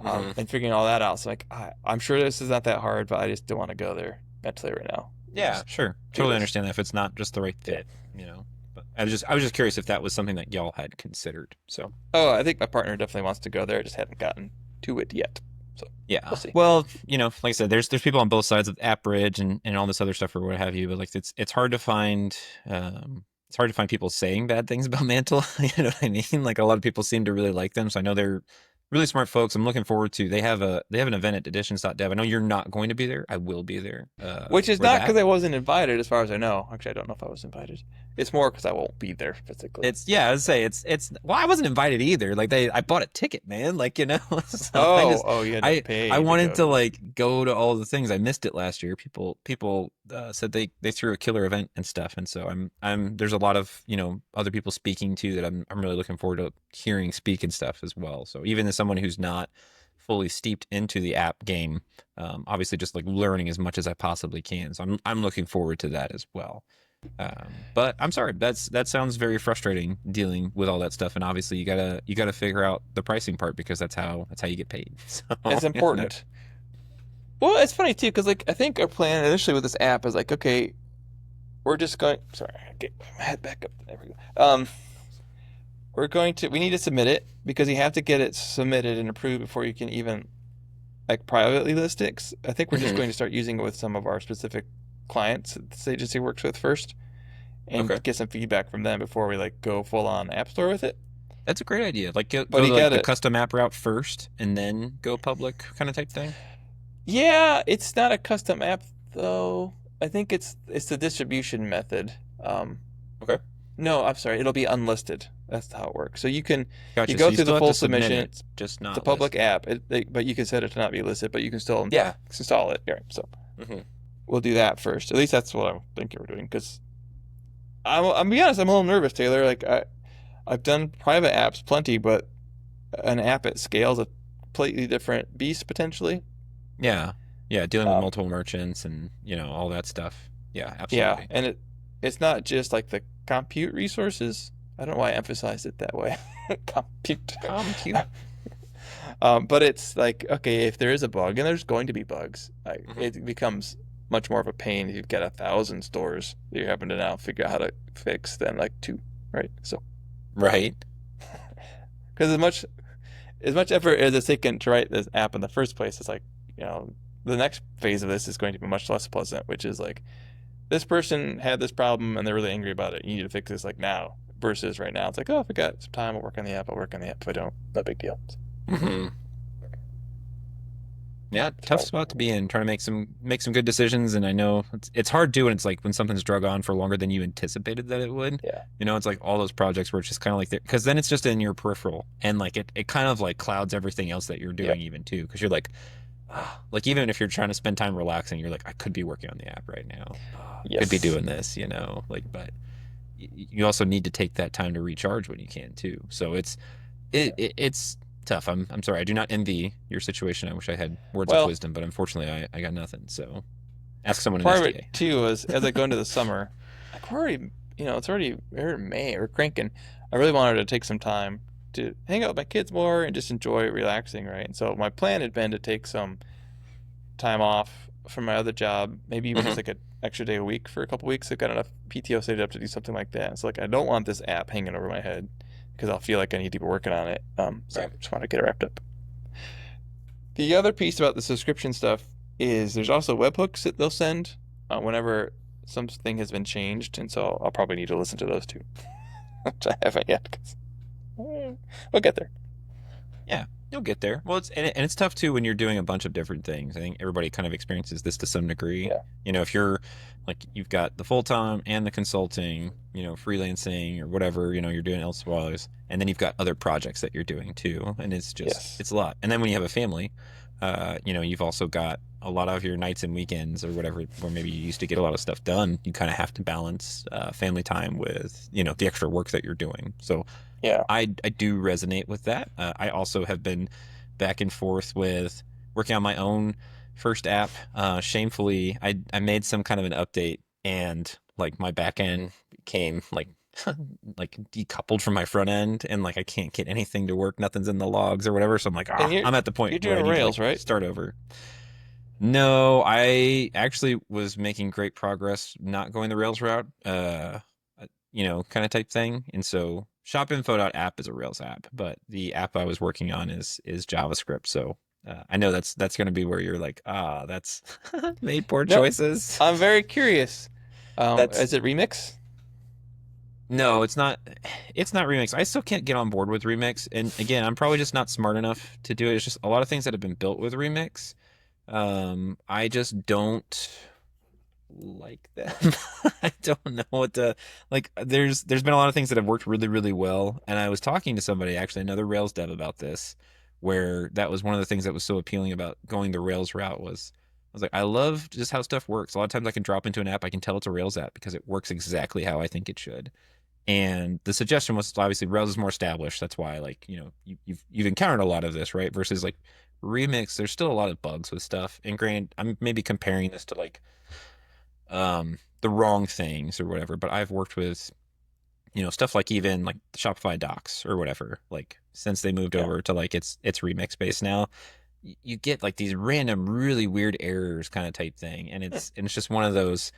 Hmm. and figuring all that out. So like, I'm sure this is not that hard, but I just don't want to go there mentally right now. Yeah, Just sure. do Totally this. understand that if it's not just the right Yeah. fit, you know. But I was just curious if that was something that y'all had considered. So Oh, I think my partner definitely wants to go there. I just haven't gotten to it yet. So we'll yeah. see. Well, like I said, there's people on both sides of App Bridge and all this other stuff or what have you, but like it's hard to find it's hard to find people saying bad things about Mantle. You know what I mean? Like a lot of people seem to really like them. So I know they're really smart folks. I'm looking forward to they have an event at editions.dev. I know you're not going to be there. I will be there Which is for not that. because I wasn't invited, as far as I know. Actually, I don't know if I was invited. It's more because I won't be there physically. It's yeah, I would say it's well, I wasn't invited either. Like I bought a ticket, man. Like so Oh, you had to I pay to wanted go to to this. like go to all the things. I missed it last year. People said they threw a killer event and stuff, and so I'm there's a lot of other people speaking too that I'm really looking forward to hearing speak and stuff as well. So even as someone who's not fully steeped into the app game, obviously just like learning as much as I possibly can. So I'm looking forward to that as well. But I'm sorry, that sounds very frustrating dealing with all that stuff, and obviously you gotta figure out the pricing part because that's how you get paid. So It's important. Well, it's funny too, because like I think our plan initially with this app is like, okay, we're just going. Sorry, get my head back up. There we go. We need to submit it because you have to get it submitted and approved before you can even like privately list it. 'Cause I think we're just Mhm. going to start using it with some of our specific clients that this agency works with first, and Okay, get some feedback from them before we like go full on app store with it. that's a great idea. Like But go you like got the to custom app route first, and then go public kind of type thing. Yeah, it's not a custom app though. I think it's the distribution method. Um, Okay, no, I'm sorry, it'll be unlisted. That's how it works. So you gotcha. go So you through the still have full to submit submission. it, It's just a not public list. app, but you can set it to not be listed, but you can still Yeah. install it. Yeah, so Hmm. we'll do that first. At least that's what I'm thinking we're doing. Because I'm be honest, I'm a little nervous, Taylor. Like I've done private apps plenty, but an app at scale is a completely different beast potentially. Yeah, yeah. Dealing with Um, multiple merchants and all that stuff. Yeah, Yeah, absolutely. and it's not just like the compute resources. I don't know why I emphasized it that way. Compute. Compute. But it's like, okay, if there is a bug, and there's going to be bugs, like, Hmm. it becomes much more of a pain if you've got 1,000 stores that you're having to now figure out how to fix than like two, right? So, Right. because as much effort as it's taken to write this app in the first place, it's like, you know, the next phase of this is going to be much less pleasant, which is like, this person had this problem and they're really angry about it. You need to fix this like now. Versus right now, it's like, oh, if I got some time, I'll work on the app. I'll work on the app. If I don't, no big deal. Hmm. Yeah, tough So spot to be in, trying to make some good decisions. And I know it's hard to, and it's like when something's drug on for longer than you anticipated that it would. yeah, It's like all those projects where it's just kind of like because then it's just in your peripheral, and like it kind of like clouds everything else that you're yeah, doing even too, because you're like, like even if you're trying to spend time relaxing, you're like, I could be working on the app right now. I could be yes, doing this, like, but you also need to take that time to recharge when you can too. So Yeah. it's tough. I'm sorry. I do not envy your situation. I wish I had words of Well, wisdom, but unfortunately, I got nothing. So ask someone in part of it SDA. too was as I go into the summer, like we're already, it's already we're in May, we're cranking. I really wanted to take some time to hang out with my kids more and just enjoy relaxing, right? And so my plan had been to take some time off from my other job, maybe even just Hmm. like an extra day a week for a couple weeks. I've got enough PTO saved up to do something like that. So like I don't want this app hanging over my head because I'll feel like I need to be working on it. So Right. just want to get it wrapped up. The other piece about the subscription stuff is there's also webhooks that they'll send whenever something has been changed, and so I'll probably need to listen to those too, which I haven't yet. 'Cause, we'll get there. Yeah, you'll get there. Well, and it's tough too when you're doing a bunch of different things. I think everybody kind of experiences this to some degree. Yeah. If you're like you've got the full time and the consulting, freelancing or whatever, you're doing elsewise, and then you've got other projects that you're doing too, and Yes. it's a lot. And then when you have a family, you've also got a lot of your nights and weekends or whatever, where maybe you used to get a lot of stuff done. You kind of have to balance family time with the extra work that you're doing. So Yeah. I do resonate with that. I also have been back and forth with working on my own first app. Shamefully, I made some kind of an update, and like my back end became like like decoupled from my front end, and like I can't get anything to work. Nothing's in the logs or whatever. So I'm like, And you're I'm at the point you're where doing I need to Rails, like right? start over. No, I actually was making great progress not going the Rails route, kind of type thing. And so shopinfo.app is a Rails app, but the app I was working on is JavaScript. So I know that's going to be where you're like, that's made poor No, choices. I'm very curious. That's Is it Remix? No, it's not. It's not Remix. I still can't get on board with Remix. And again, I'm probably just not smart enough to do it. It's just a lot of things that have been built with Remix. I just don't like them. I don't know what to like. There's been a lot of things that have worked really, really well. And I was talking to somebody, actually, another Rails dev about this, where that was one of the things that was so appealing about going the Rails route was I was like, I love just how stuff works. A lot of times I can drop into an app, I can tell it's a Rails app because it works exactly how I think it should. And the suggestion was obviously Rails is more established. That's why, like, you've encountered a lot of this, right? Versus like Remix, there's still a lot of bugs with stuff. And granted, I'm maybe comparing this to like the wrong things or whatever, but I've worked with stuff like even like the Shopify docs or whatever. Like since they moved Yeah. over to like it's Remix based now, you get like these random really weird errors kind of type thing, and Hmm. it's just one of those.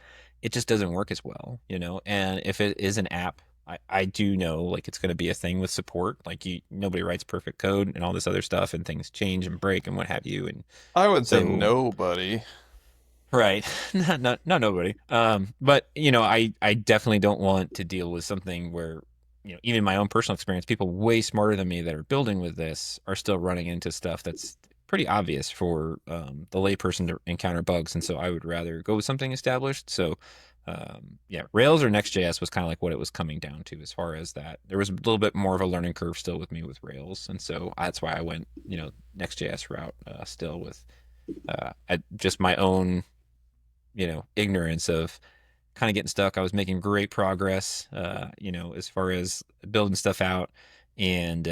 It just doesn't work as well, And if it is an app, I do know like it's going to be a thing with support. Like nobody writes perfect code and all this other stuff, and things change and break and what have you, and I would say so nobody. right. Not nobody. But I definitely don't want to deal with something where, even my own personal experience, people way smarter than me that are building with this are still running into stuff that's pretty obvious for the layperson to encounter bugs. And so I would rather go with something established. So yeah, Rails or Next.js was kind of like what it was coming down to as far as that. There was a little bit more of a learning curve still with me with Rails. And so that's why I went, Next.js route still with just my own ignorance of kind of getting stuck. I was making great progress, as far as building stuff out. And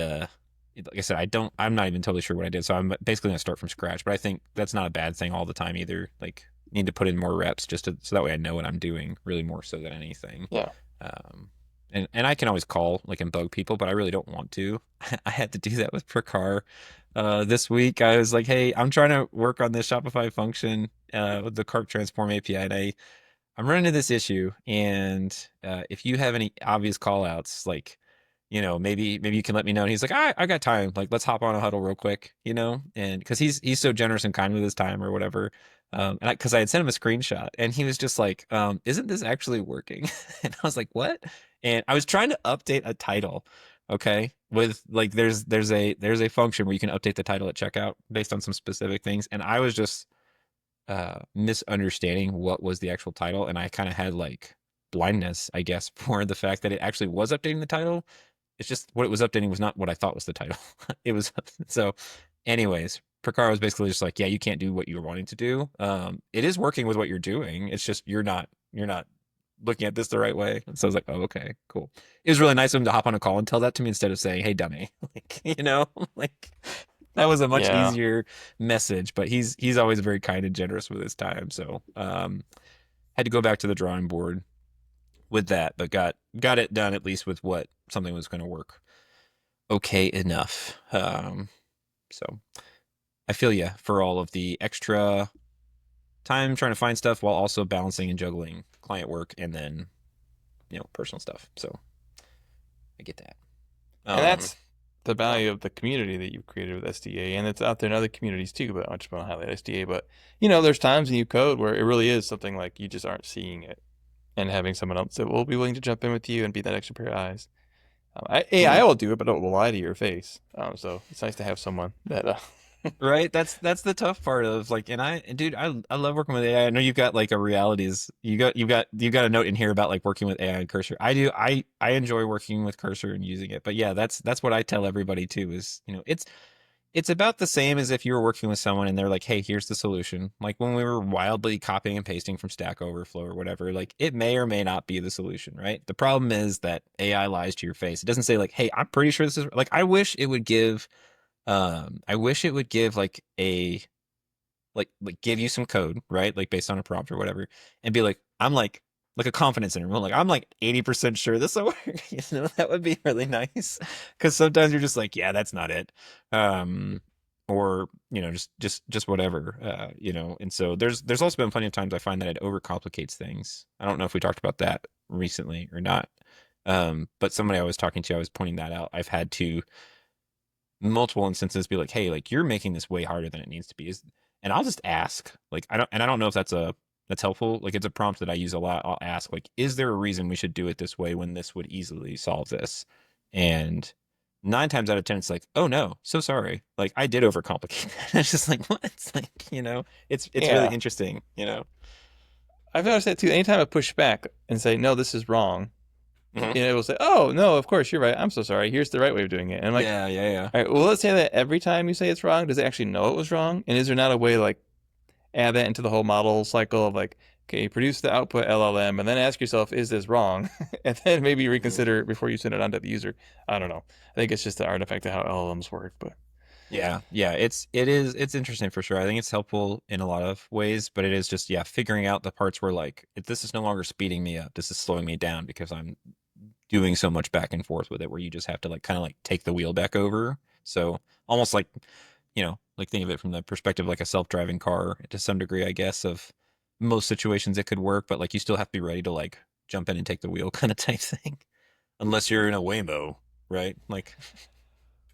like I said, I'm not even totally sure what I did. So I'm basically going to start from scratch. But I think that's not a bad thing all the time either. Like, need to put in more reps so that way I know what I'm doing really more so than anything. Yeah. Um, and I can always call like and bug people, but I really don't want to. I had to do that with Prakar this week. I was like, hey, I'm trying to work on this Shopify function with the cart transform API, and I'm running into this issue. And if you have any obvious call outs, like, maybe you can let me know. And he's like, I got time. Like, let's hop on a huddle real quick, and because he's so generous and kind with his time or whatever. And because I had sent him a screenshot, and he was just like, isn't this actually working? And I was like, what? And I was trying to update a title, okay, with like there's a function where you can update the title at checkout based on some specific things, and I was just misunderstanding what was the actual title, and I kind of had like blindness, I guess, for the fact that it actually was updating the title. It's just what it was updating was not what I thought was the title. It was so. Anyways, Picard was basically just like, yeah, you can't do what you were wanting to do. It is working with what you're doing. It's just you're not looking at this the right way. And so I was like, oh, okay, cool. It was really nice of him to hop on a call and tell that to me instead of saying, hey, dummy. Like, like that was a much Yeah. easier message, but he's always very kind and generous with his time. So had to go back to the drawing board with that, but got it done at least with what something was going to work okay enough. So I feel you for all of the extra time trying to find stuff while also balancing and juggling client work and then personal stuff. So I get that. And Um, that's the so value of the community that you've created with SDA, and it's out there in other communities too. But I just want to highlight SDA. But there's times in you code where it really is something like you just aren't seeing it, and having someone else that will be willing to jump in with you and be that extra pair of eyes. AI totally. will do it, but it will lie to your face. So it's nice to have someone that. Right? That's the tough part of like, and dude, I love working with AI. I know you've got like a realities. You've got a note in here about like working with AI and Cursor. I do. I enjoy working with Cursor and using it. But yeah, that's what I tell everybody too. Is it's about the same as if you were working with someone and they're like, hey, here's the solution. Like when we were wildly copying and pasting from Stack Overflow or whatever, like it may or may not be the solution, right? The problem is that AI lies to your face. It doesn't say like, hey, I'm pretty sure this is like I wish it would give like a like give you some code, right? Like based on a prompt or whatever, and be like, I'm like a confidence interval. Like I'm like 80% sure this will work. That would be really nice. Because sometimes you're just like, yeah, that's not it. Um, or just whatever. And so there's also been plenty of times I find that it overcomplicates things. I don't know if we talked about that recently or not. But somebody I was talking to, I was pointing that out. I've had to multiple instances be like, hey, like you're making this way harder than it needs to be. And I'll just ask, like, I don't know if that's helpful. Like it's a prompt that I use a lot. I'll ask, like, is there a reason we should do it this way when this would easily solve this? And 9 times out of 10, it's like, oh no, so sorry. Like I did overcomplicate that. It's just like, what? It's like, it's really Yeah, interesting. I've noticed that too. Anytime I push back and say no, this is wrong, Hmm. it will say, "Oh no, of course you're right. I'm so sorry. Here's the right way of doing it." And I'm like, Yeah, yeah, yeah. "All right, well, let's say that every time you say it's wrong, does it actually know it was wrong? And is there not a way to like add that into the whole model cycle of like, okay, produce the output LLM, and then ask yourself, is this wrong? And then maybe Mhm. reconsider it before you send it on to the user. I don't know. I think it's just the artifact of how LLMs work, but Yeah. It's interesting for sure. I think it's helpful in a lot of ways, but it is just, yeah, figuring out the parts where like if this is no longer speeding me up. This is slowing me down because I'm doing so much back and forth with it where you just have to like kind of like take the wheel back over. So almost like, like think of it from the perspective of like a self-driving car to some degree, I guess, of most situations it could work, but like you still have to be ready to like jump in and take the wheel kind of type thing. Unless you're in a Waymo, right? Like,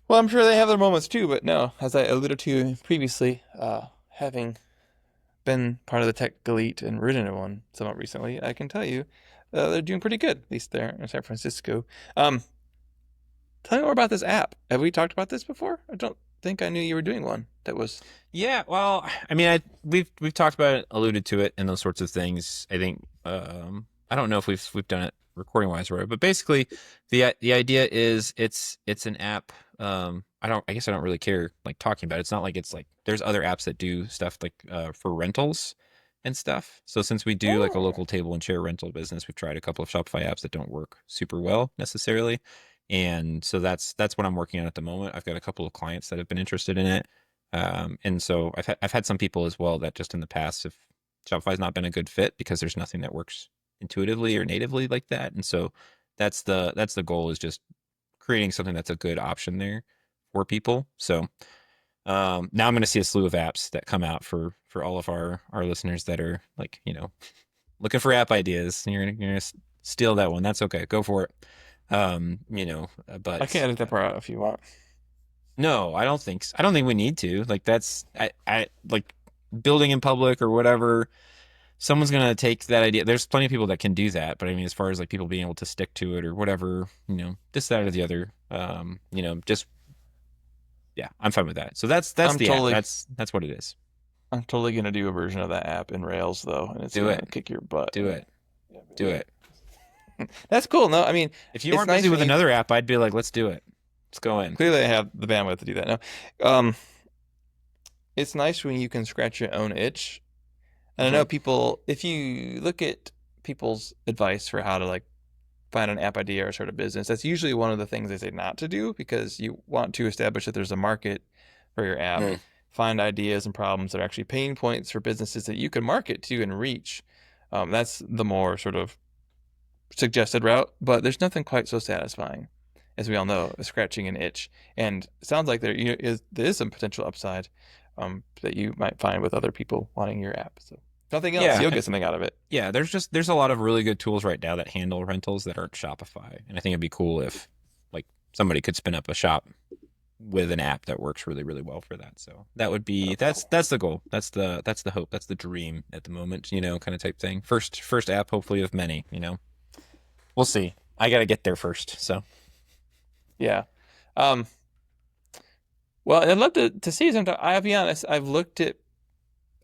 well, I'm sure they have their moments too. But no, as I alluded to previously, having been part of the tech elite and ridden in one somewhat recently, I can tell you they're doing pretty good, at least there in San Francisco. Um, Tell me more about this app. Have we talked about this before? I don't think I knew you were doing one that was. yeah, well, I mean, we've talked about it, alluded to it, and those sorts of things. I think I don't know if we've done it recording wise, right? But basically, the idea is it's an app. I guess I don't really care like talking about it. It's not like it's like there's other apps that do stuff like for rentals and stuff. So since we do like a Oh. local table and chair rental business, we've tried a couple of Shopify apps that don't work super well necessarily. And so that's what I'm working on at the moment. I've got a couple of clients that have been interested in it. And so I've had some people as well that just in the past, if Shopify's not been a good fit because there's nothing that works intuitively or natively like that. And so that's the goal is just creating something that's a good option there for people. So now I'm going to see a slew of apps that come out for all of our listeners that are like looking for app ideas. You're gonna steal that one. That's okay. Go for it. I can But edit that part out if you want. no, I don't think I don't think we need to. Like that's I like building in public or whatever. Someone's gonna take that idea. There's plenty of people that can do that, but I mean, as far as like people being able to stick to it or whatever, this, that, or the other, just yeah, I'm fine with that. So that's I'm the app. totally, That's what it is. I'm totally gonna do a version of that app in Rails though, and it's Do gonna it. kick your butt. Do it. Do it. That's cool. No, I mean, If you it's weren't busy nice when with you another app, I'd be like, let's do it. Let's go in. clearly have the bandwidth to do that. No, it's nice when you can scratch your own itch. And I Hmm. know people, if you look at people's advice for how to like find an app idea or start a business, that's usually one of the things they say not to do because you want to establish that there's a market for your app, Mm. find ideas and problems that are actually pain points for businesses that you can market to and reach. That's the more sort of suggested route, but there's nothing quite so satisfying, as we all know, as scratching an itch. And it sounds like there is some potential upside that you might find with other people wanting your app. So if nothing else, Yeah, you'll get something out of it. yeah. There's a lot of really good tools right now that handle rentals that aren't Shopify, and I think it'd be cool if like somebody could spin up a shop with an app that works really really well for that. So that would be that's the goal. That's the hope. That's the dream at the moment. Kind of type thing. First app, hopefully of many. We'll see. I gotta get there first. So Yeah. Um, well, I'd love to see some. I'll be honest. I've looked at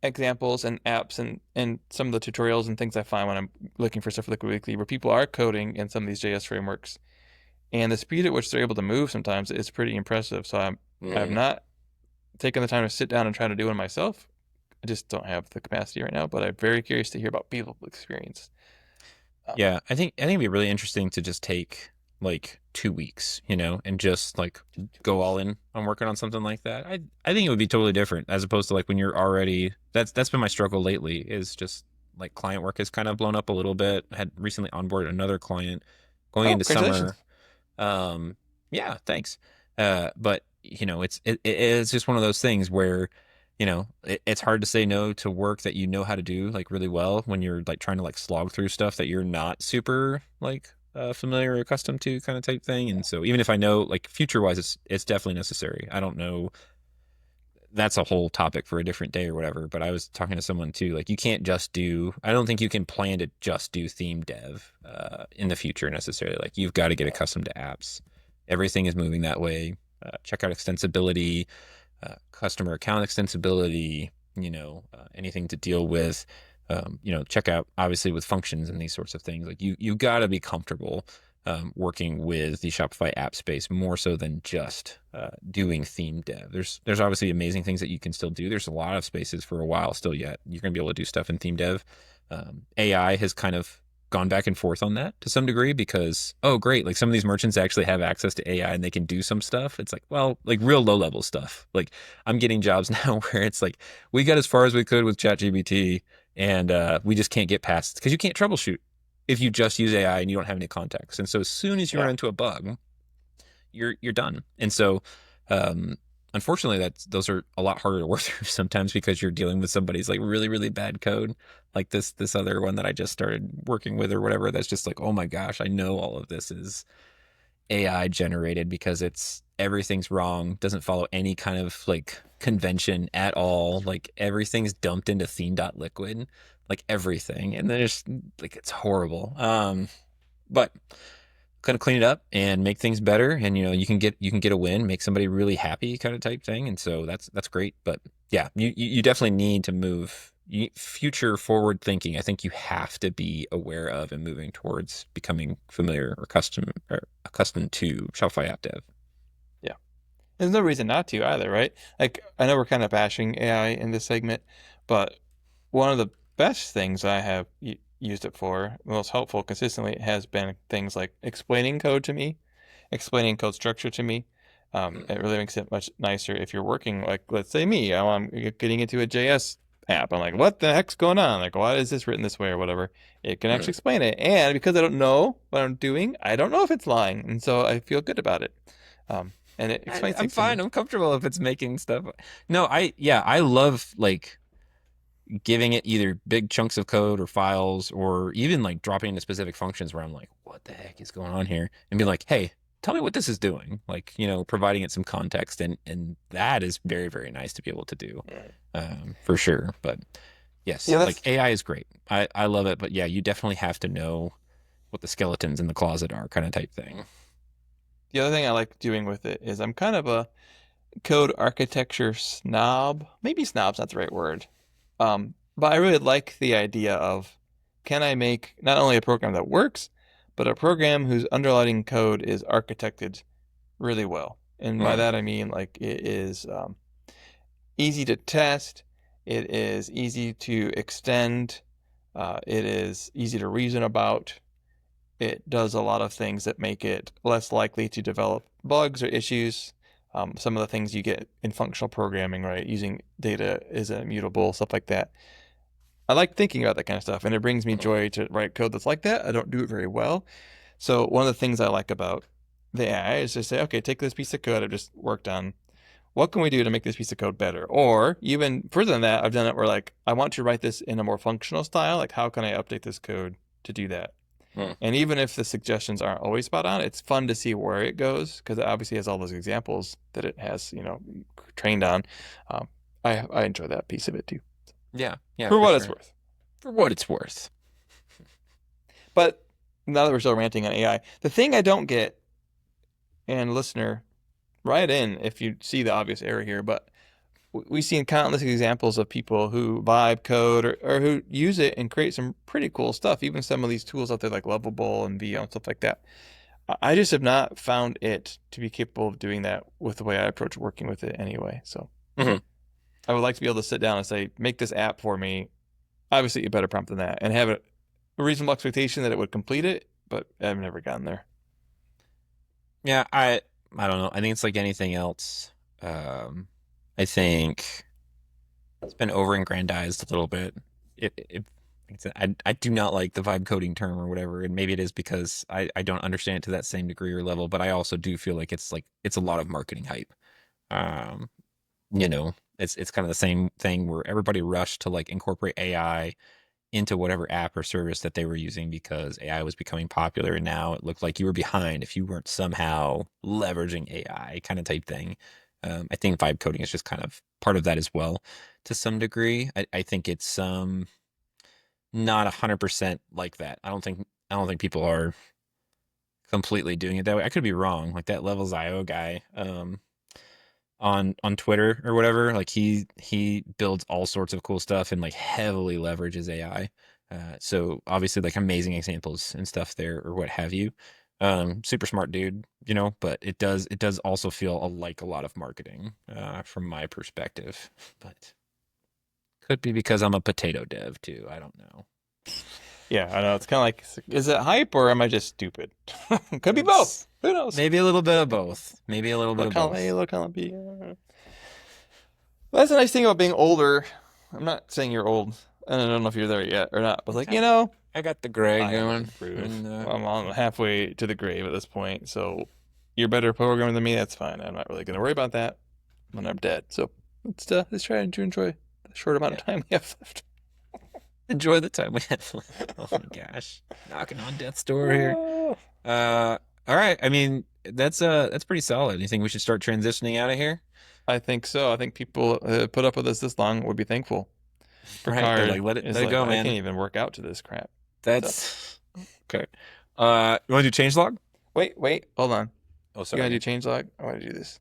examples and apps and some of the tutorials and things I find when I'm looking for stuff for Liquid Weekly where people are coding in some of these JS frameworks, and the speed at which they're able to move sometimes is pretty impressive. So I've mm. not taken the time to sit down and try to do one myself. I just don't have the capacity right now, but I'm very curious to hear about people's experience. Um, Yeah, I think it'd be really interesting to just take like 2 weeks, and just like go all in on working on something like that. I think it would be totally different as opposed to like when you're already that's been my struggle lately is just like client work has kind of blown up a little bit. I had recently onboarded another client going oh, into summer. congratulations. Um, yeah, thanks. But it's just one of those things where, it's hard to say no to work that you know how to do like really well when you're like trying to like slog through stuff that you're not super like familiar or accustomed to kind of type thing. And so even if I know like future wise, it's definitely necessary. I don't know. That's a whole topic for a different day or whatever. But I was talking to someone too, like you can't just do. I don't think you can plan to just do theme dev in the future necessarily. Like you've got to get accustomed to apps. Everything is moving that way. Checkout extensibility, customer account extensibility. Anything to deal with. Checkout obviously with functions and these sorts of things. Like you got to be comfortable working with the Shopify app space more so than just doing theme dev. There's obviously amazing things that you can still do. There's a lot of spaces for a while still yet. You're going to be able to do stuff in theme dev. AI has kind of gone back and forth on that to some degree because, oh, great, like some of these merchants actually have access to AI and they can do some stuff. It's like, well, like real low level stuff. Like I'm getting jobs now where it's like we got as far as we could with ChatGPT and we just can't get past because you can't troubleshoot if you just use AI and you don't have any context. And so as soon as you run Yeah. into a bug, you're done. And so unfortunately those are a lot harder to work through sometimes because you're dealing with somebody's like really, really bad code. Like this other one that I just started working with or whatever, that's just like, oh my gosh, I know all of this is AI generated because everything's wrong, doesn't follow any kind of like convention at all. Like everything's dumped into theme.liquid, like everything. And then it's like it's horrible. But kind of clean it up and make things better and you can get a win, make somebody really happy kind of type thing. And so that's great. But yeah, you definitely need to move future forward thinking. I think you have to be aware of and moving towards becoming familiar or accustomed to Shopify app dev. Yeah. There's no reason not to either, right? Like, I know we're kind of bashing AI in this segment, but one of the best things I have used it for, most helpful consistently, has been things like explaining code to me, explaining code structure to me. It really makes it much nicer if you're working, like, let's say me, I'm getting into a JS app. I'm like, what the heck's going on? Like, why is this written this way or whatever? It can Hmm. actually explain it. And because I don't know what I'm doing, I don't know if it's lying. And so I feel good about it. And it explains I'm things to fine. me. I'm comfortable if it's making stuff. No, I love like giving it either big chunks of code or files or even like dropping into specific functions where I'm like, what the heck is going on here? And be like, hey, tell me what this is doing. Like, providing it some context and that is very, very nice to be able to do. For sure. But yes, Yeah, like that's AI is great. I love it, but yeah, you definitely have to know what the skeletons in the closet are kind of type thing. the other thing I like doing with it is I'm kind of a code architecture snob. Maybe snob's not the right word. But I really like the idea of can I make not only a program that works, but a program whose underlying code is architected really well. And by Mm. that I mean like it is easy to test, it is easy to extend, It is easy to reason about. It does a lot of things that make it less likely to develop bugs or issues. Some of the things you get in functional programming, right? Using data is immutable, stuff like that. I like thinking about that kind of stuff, and it brings me joy to write code that's like that. I don't do it very well. So one of the things I like about the AI is to say, okay, take this piece of code I've just worked on. What can we do to make this piece of code better? Or even further than that, I've done it where like I want to write this in a more functional style. Like how can I update this code to do that? Mm. And even if the suggestions aren't always spot on, it's fun to see where it goes because it obviously has all those examples that it has, trained on. Um, I enjoy that piece of it too, Yeah, yeah, for for what it's sure. worth. For what it's worth. But now that we're still ranting on AI, the thing I don't get, and listener, write in if you see the obvious error here, but we've seen countless examples of people who vibe code or who use it and create some pretty cool stuff. Even some of these tools out there like Lovable and VO and stuff like that. I just have not found it to be capable of doing that with the way I approach working with it anyway. So Mhm. I would like to be able to sit down and say, make this app for me. Obviously, a better prompt than that, and have a reasonable expectation that it would complete it, but I've never gotten there. Yeah, I don't know. I think it's like anything else. Um, I think it's been over-aggrandized a little bit. I do not like the vibe coding term or whatever, and maybe it is because I don't understand it to that same degree or level, but I also do feel like it's a lot of marketing hype. Um, it's kind of the same thing where everybody rushed to like incorporate AI into whatever app or service that they were using because AI was becoming popular, and now it looked like you were behind if you weren't somehow leveraging AI kind of type thing. I think vibe coding is just kind of part of that as well to some degree. I think it's not 100% like that. I don't think people are completely doing it that way. I could be wrong. Like that Levels IO guy, on Twitter or whatever. Like he builds all sorts of cool stuff and like heavily leverages AI. So obviously like amazing examples and stuff there or what have you. Super smart dude, but it does also feel like a lot of marketing from my perspective. But could be because I'm a potato dev too. I don't know. Yeah, I know. It's kind of like, is it hype or am I just stupid? Could be both. It's Who knows? maybe a little bit of both. Maybe a little bit Look of how A, both. look how B. That's the nice thing about being older. I'm not saying you're old, and I don't know if you're there yet or not. But like, I got the gray I have to going. improve. And I'm on halfway to the grave at this point, so you're a better programmer than me. That's fine. I'm not really going to worry about that when I'm dead. So let's try to enjoy the short amount yeah. of time we have left. Enjoy the time we had. Oh my gosh, knocking on death's door here. All right. I mean, that's pretty solid. You think we should start transitioning out of here? I think so. I think people put up with us this long would be thankful. Right. They're Picard like, let it is let it like, go, I can't man. even work out to this crap. So That's okay. You want to do change log? wait, hold on. Oh, You gotta do sorry. change log? I want to do this.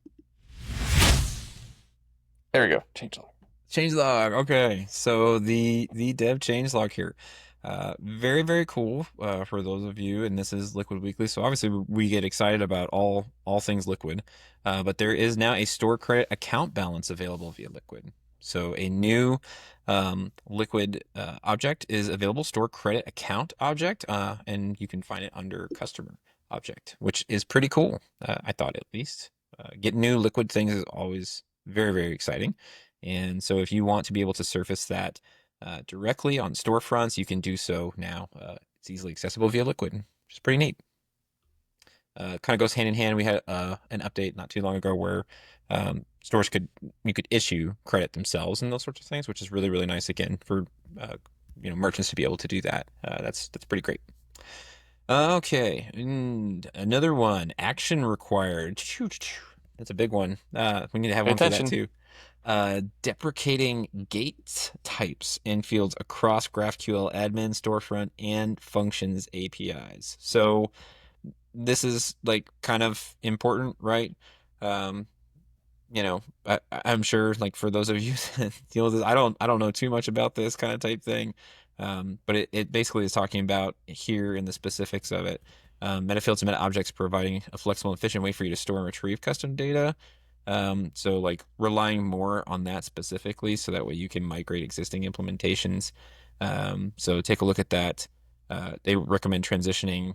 There we go. Change log. Change log. Okay. So the dev change log here. Very, very cool for those of you, and this is Liquid Weekly. So obviously we get excited about all things Liquid, but there is now a store credit account balance available via Liquid. So a new Liquid object is available, store credit account object, and you can find it under customer object, which is pretty cool. I thought at least. Getting new Liquid things is always very, very exciting. And so if you want to be able to surface that directly on storefronts, you can do so now. It's easily accessible via Liquid, which is pretty neat. Kind of goes hand in hand. We had an update not too long ago where stores you could issue credit themselves and those sorts of things, which is really really nice again for uh, merchants to be able to do that. That's pretty great. Okay, and another one. Action required. That's a big one. We need to have Pay one for that attention. too. Deprecating gate types and fields across GraphQL admin, storefront, and functions APIs. So this is like kind of important, right? Um, I'm sure like for those of you that deal with this, I don't know too much about this kind of type thing. But it basically is talking about here in the specifics of it. Metafields and meta objects providing a flexible and efficient way for you to store and retrieve custom data. So like relying more on that specifically so that way you can migrate existing implementations So take a look at that. They recommend transitioning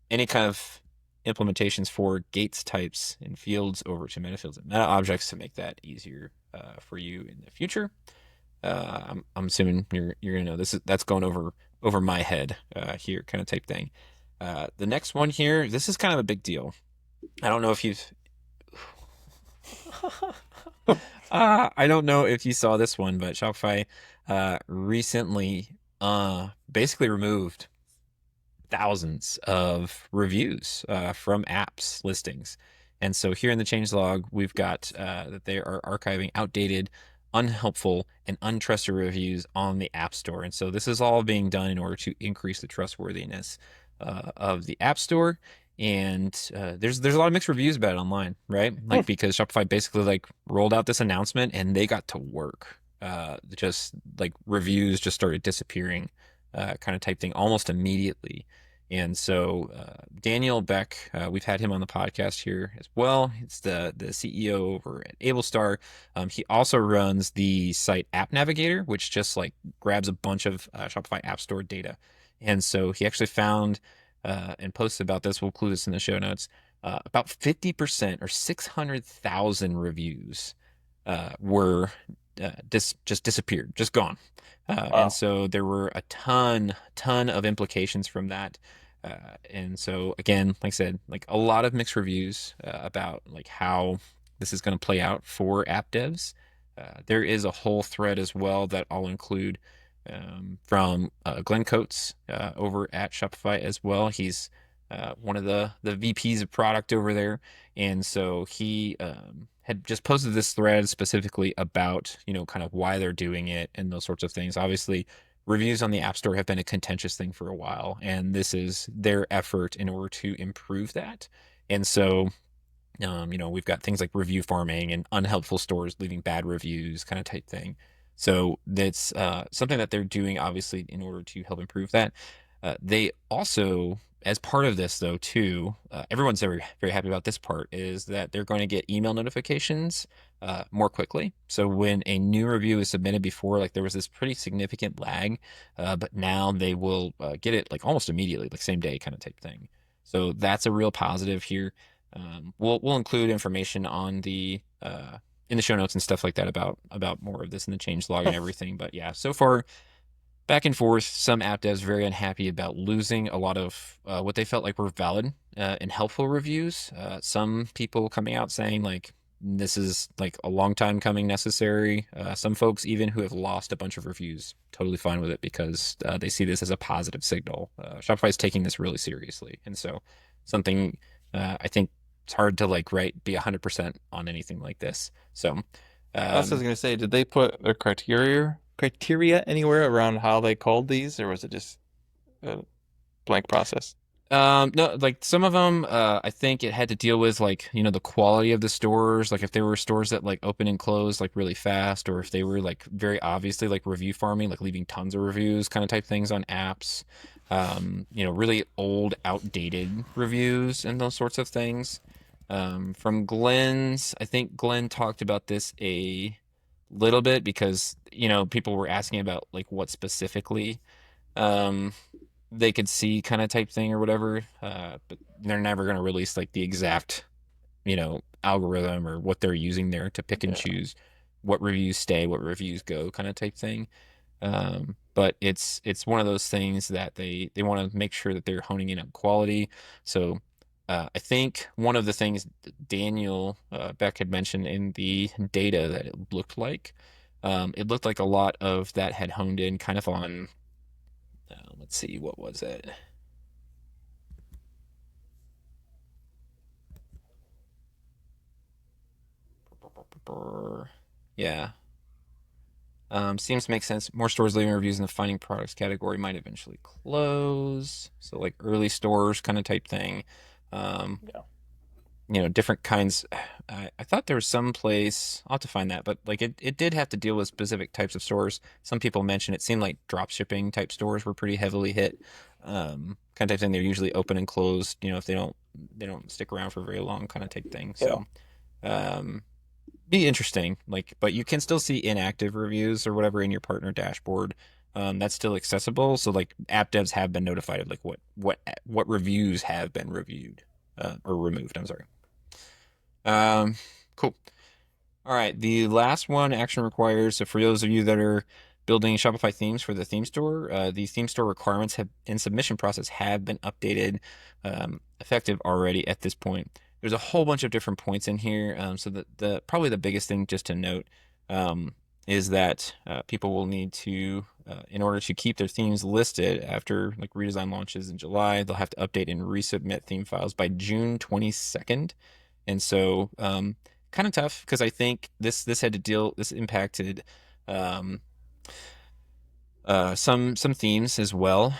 any kind of implementations for gates types and fields over to meta fields and meta objects to make that easier for you in the future. I'm assuming you're gonna know that's going over my head here, kind of type thing. The next one here, this is kind of a big deal. I don't know if you've I don't know if you saw this one, but Shopify recently basically removed thousands of reviews from apps listings. And so here in the changelog, we've got that they are archiving outdated, unhelpful, and untrusted reviews on the App Store. And so this is all being done in order to increase the trustworthiness of the App Store. And there's a lot of mixed reviews about it online, right? Hmm. Like because Shopify basically like rolled out this announcement and they got to work. Just like reviews just started disappearing, kind of type thing almost immediately. And so Daniel Beck, we've had him on the podcast here as well. He's the CEO over at AbleStar. He also runs the site App Navigator, which just like grabs a bunch of Shopify App Store data. And so he actually found and posted about this. We'll include this in the show notes. About 50% or 600,000 reviews were just disappeared, just gone. And Wow. so there were a ton of implications from that. And so again, like I said, like a lot of mixed reviews about like how this is going to play out for app devs. There is a whole thread as well that I'll include from Glenn Coates over at Shopify as well. He's one of the VPs of product over there, and so he had just posted this thread specifically about kind of why they're doing it and those sorts of things. Obviously, reviews on the App Store have been a contentious thing for a while, and this is their effort in order to improve that. And so we've got things like review farming and unhelpful stores leaving bad reviews, kind of type thing. So that's something that they're doing, obviously, in order to help improve that. They also, as part of this, though, too, everyone's very, very happy about this part, is that they're going to get email notifications more quickly. So when a new review is submitted before, like there was this pretty significant lag, but now they will get it like almost immediately, like same day kind of type thing. So that's a real positive here. We'll include information on the in the show notes and stuff like that about more of this in the change log and everything. But yeah, so far back and forth. Some app devs very unhappy about losing a lot of what they felt like were valid and helpful reviews. Some people coming out saying like this is like a long time coming necessary. Some folks even who have lost a bunch of reviews totally fine with it because they see this as a positive signal. Shopify is taking this really seriously, and so something I think it's hard to like be 100% on anything like this. So I was um, gonna say, did they put their criteria anywhere around how they called these, or was it just a blank process? No, like some of them, I think it had to deal with like, the quality of the stores. Like if there were stores that like open and close like really fast, or if they were like very obviously like review farming, like leaving tons of reviews kind of type things on apps. Really old, outdated reviews and those sorts of things. From Glenn's, I think Glenn talked about this a little bit because, people were asking about like what specifically. Um, they could see kind of type thing or whatever. But they're never going to release like the exact, algorithm or what they're using there to pick and Yeah. choose what reviews stay, what reviews go kind of type thing. But it's one of those things that they want to make sure that they're honing in on quality. So I think one of the things Daniel Beck had mentioned in the data that it looked like a lot of that had honed in kind of on let's see, what was it? Yeah. Seems to make sense. More stores leaving reviews in the finding products category might eventually close. So like early stores kind of type thing. Um, Yeah. Different kinds. I thought there was some place, I'll have to find that, but like it did have to deal with specific types of stores. Some people mentioned it seemed like drop shipping type stores were pretty heavily hit. Kind of type thing. They're usually open and closed, if they don't stick around for very long kind of type thing. Yeah. So, um, be interesting. Like, but you can still see inactive reviews or whatever in your partner dashboard. That's still accessible. So like app devs have been notified of like what reviews have been reviewed or removed. I'm sorry. Um, cool. All right, the last one action requires. So for those of you that are building Shopify themes for the theme store, the theme store requirements have in submission process have been updated, effective already at this point. There's a whole bunch of different points in here. So the probably the biggest thing just to note um, is that people will need to, in order to keep their themes listed after like redesign launches in July, they'll have to update and resubmit theme files by June 22nd. And so kind of tough because I think this impacted um, some themes as well,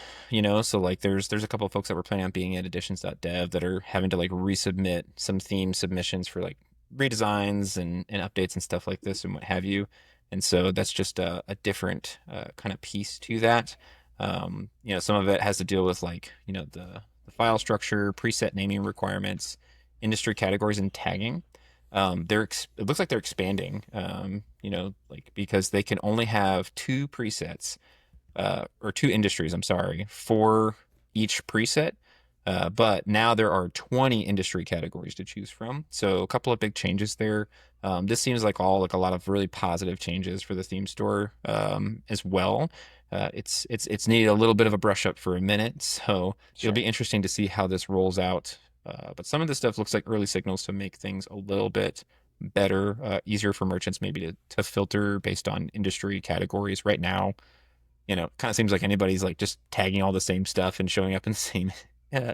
so like there's a couple of folks that were planning on being at editions.dev that are having to like resubmit some theme submissions for like redesigns and updates and stuff like this and what have you. And so that's just a different kind of piece to that. Some of it has to deal with like, the file structure, preset naming requirements, industry categories, and tagging. It looks like they're expanding, like because they can only have two presets or two industries, I'm sorry, for each preset. But now there are 20 industry categories to choose from. So a couple of big changes there. This seems like a lot of really positive changes for the theme store as well. It's needed a little bit of a brush up for a minute, so it'll Sure. be interesting to see how this rolls out. But some of this stuff looks like early signals to make things a little bit better, easier for merchants maybe to filter based on industry categories. Right now, kind of seems like anybody's like just tagging all the same stuff and showing up in the same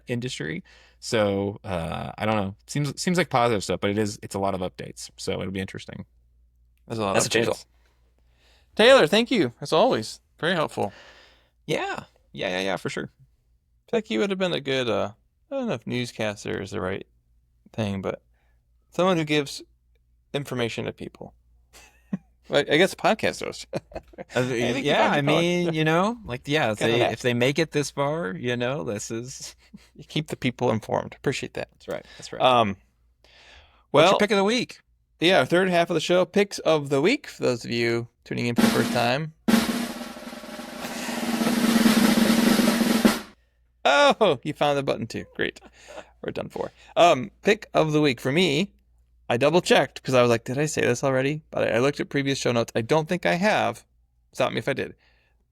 industry. So I don't know. Seems like positive stuff, but it's a lot of updates. So it'll be interesting. There's a lot That's of a change. updates. Taylor, thank you as always. Very helpful. Yeah, yeah, for sure. I feel like you would have been a good, I don't know if newscaster is the right thing, but someone who gives information to people. Like, I guess podcast host. I think you Yeah, found I your calling. mean, like, yeah, Kind of if that. they make it this far, this is You keep the people informed. Appreciate that. that's right. That's right. Um, What's your well, pick of the week? yeah, our third half of the show, picks of the week. For those of you tuning in for the first time. Oh, you found the button too. Great. We're done for. Pick of the week for me. I double checked because I was like, did I say this already? But I looked at previous show notes. I don't think I have. Stop me if I did.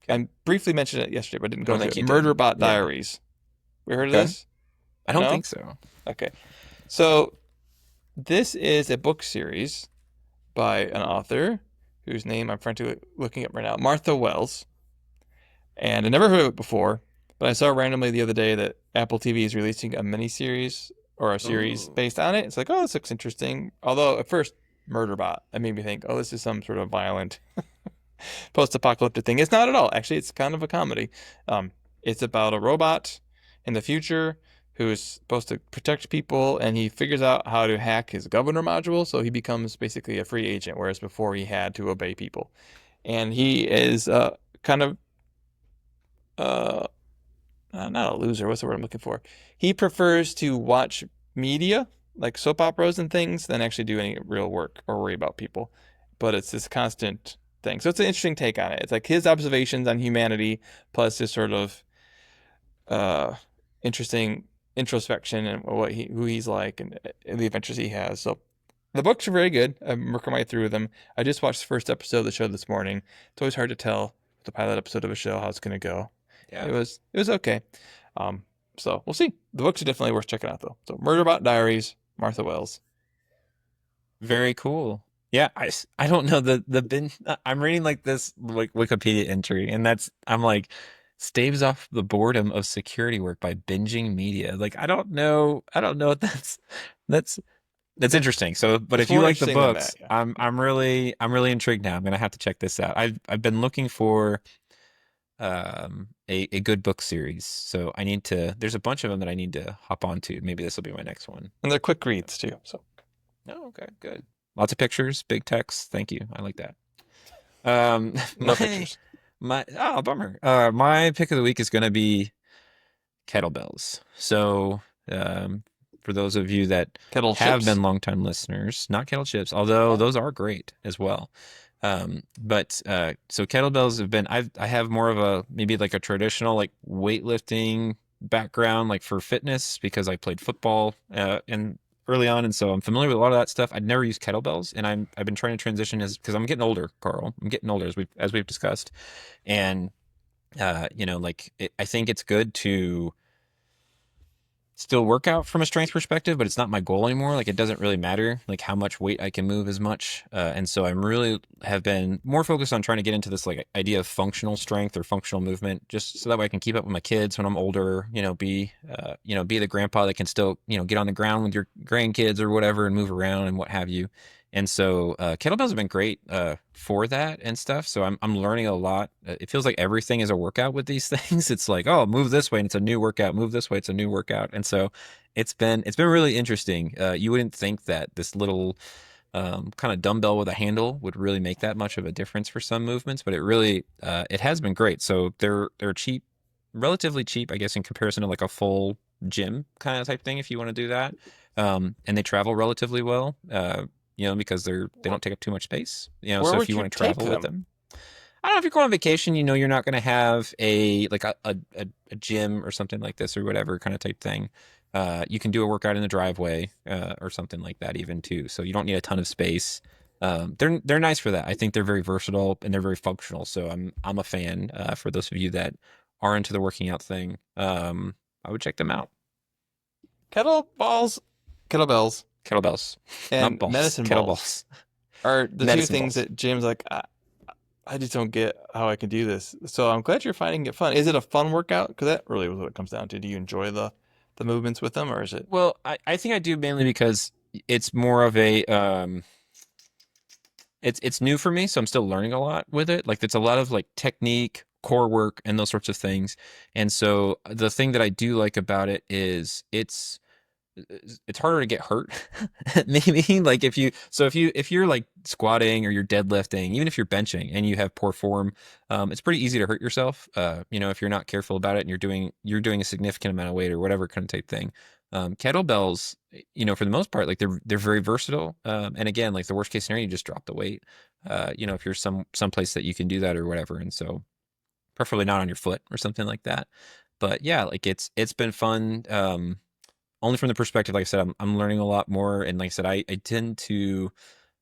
Okay. I briefly mentioned it yesterday, but didn't I go don't into think it. you did. Murderbot Yeah. Diaries. We heard of Okay. this? I don't No? think so. Okay. So this is a book series by an author whose name I'm frantically looking up right now, Martha Wells. And I never heard of it before, but I saw randomly the other day that Apple TV is releasing a mini-series or a series Ooh. based on it. It's like, oh, this looks interesting. Although at first, Murderbot, it made me think, oh, this is some sort of violent post-apocalyptic thing. It's not at all. Actually, it's kind of a comedy. It's about a robot in the future who is supposed to protect people, and he figures out how to hack his governor module, so he becomes basically a free agent, whereas before he had to obey people. And he is kind of uh, not a loser. What's the word I'm looking for? He prefers to watch media like soap operas and things than actually do any real work or worry about people. But it's this constant thing. So it's an interesting take on it. It's like his observations on humanity plus his sort of uh, interesting introspection and who he's like and the adventures he has. So the books are very good. I'm working my way through them. I just watched the first episode of the show this morning. It's always hard to tell the pilot episode of a show how it's going to go. Yeah. It was okay. Um, so we'll see. The books are definitely worth checking out though. So Murderbot Diaries, Martha Wells. Very cool. Yeah, I don't know the bin. I'm reading like this like Wikipedia entry, and I'm like staves off the boredom of security work by binging media. Like I don't know what that's that's interesting. So, but It's if you more like the interesting than that. books, Yeah. I'm really intrigued now. I'm gonna have to check this out. I've been looking for a good book series, so there's a bunch of them that I need to hop onto. Maybe this will be my next one. And they're quick reads too. So Oh, okay, good. Lots of pictures, big text. Thank you. I like that. Um, no my pictures. my bummer. My pick of the week is gonna be kettlebells. So, for those of you that Kettle have chips. been longtime listeners, not kettle chips, although Oh, those are great as well. But so kettlebells have been I have more of a maybe like a traditional like weightlifting background like for fitness because I played football and early on, and so I'm familiar with a lot of that stuff. I'd never used kettlebells, and I've been trying to transition as because I'm getting older, Carl. I'm getting older as we've discussed, and like I think it's good to still work out from a strength perspective, but it's not my goal anymore. Like it doesn't really matter like how much weight I can move as much. And so I'm really have been more focused on trying to get into this like idea of functional strength or functional movement, just so that way I can keep up with my kids when I'm older, be the grandpa that can still, get on the ground with your grandkids or whatever and move around and what have you. And so kettlebells have been great for that and stuff. So I'm learning a lot. It feels like everything is a workout with these things. It's like, oh, move this way and it's a new workout. Move this way, it's a new workout. And so it's been really interesting. You wouldn't think that this little kind of dumbbell with a handle would really make that much of a difference for some movements, but it has been great. So they're cheap, relatively cheap, I guess, in comparison to like a full gym kind of type thing if you want to do that. And they travel relatively well. Because they don't take up too much space. Where So if would you you want to take travel with them? them, I don't know if you're going on vacation, you're not going to have a gym or something like this or whatever kind of type thing. You can do a workout in the driveway or something like that even too. So you don't need a ton of space. They're nice for that. I think they're very versatile and they're very functional. So I'm a fan for those of you that are into the working out thing. I would check them out. Kettlebells, kettlebells, Kettlebells, not and balls. medicine balls Kettlebells, are the two medicine things balls. that Jim's like, I just don't get how I can do this. So I'm glad you're finding it fun. Is it a fun workout? Because that really was what it comes down to. Do you enjoy the movements with them, or is it? Well, I think I do mainly because it's more of a it's new for me, so I'm still learning a lot with it. Like it's a lot of like technique, core work, and those sorts of things. And so the thing that I do like about it is it's harder to get hurt. Maybe like if you're like squatting or you're deadlifting, even if you're benching and you have poor form, it's pretty easy to hurt yourself. If you're not careful about it and you're doing a significant amount of weight or whatever kind of type thing. Kettlebells, for the most part, like they're very versatile. And again, like the worst case scenario, you just drop the weight. If you're someplace that you can do that or whatever, and so preferably not on your foot or something like that. But yeah, like it's been fun. Only from the perspective, like I said, I'm learning a lot more, and like I said, I tend to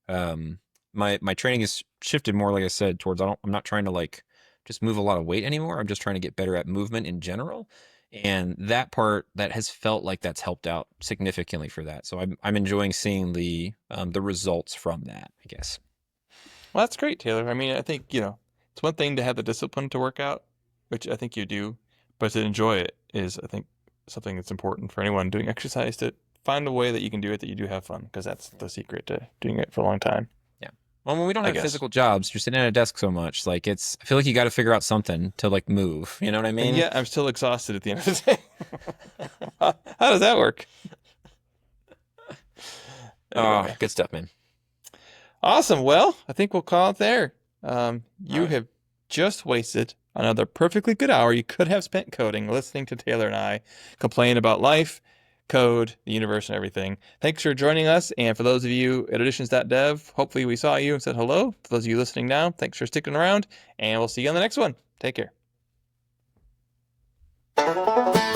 my training is shifted more, like I said, towards I'm not trying to like just move a lot of weight anymore. I'm just trying to get better at movement in general, and that part that has felt like that's helped out significantly for that. So I'm enjoying seeing the results from that, I guess. Well, that's great, Taylor. I mean, I think, it's one thing to have the discipline to work out, which I think you do, but to enjoy it is, I think, something that's important for anyone doing exercise to find a way that you can do it that you do have fun, because that's the secret to doing it for a long time, Yeah. Well, when we don't I have guess. physical jobs, you're sitting at a desk so much. Like I feel like you got to figure out something to like move. You know what I And mean? yet I'm still exhausted at the end of the day. How does that work? Oh, Anyway. good stuff, man. Awesome. Well, I think we'll call it there. All You right. have just wasted another perfectly good hour you could have spent coding, listening to Taylor and I complain about life, code, the universe, and everything. Thanks for joining us. And for those of you at editions.dev, hopefully we saw you and said hello. For those of you listening now, thanks for sticking around, and we'll see you on the next one. Take care.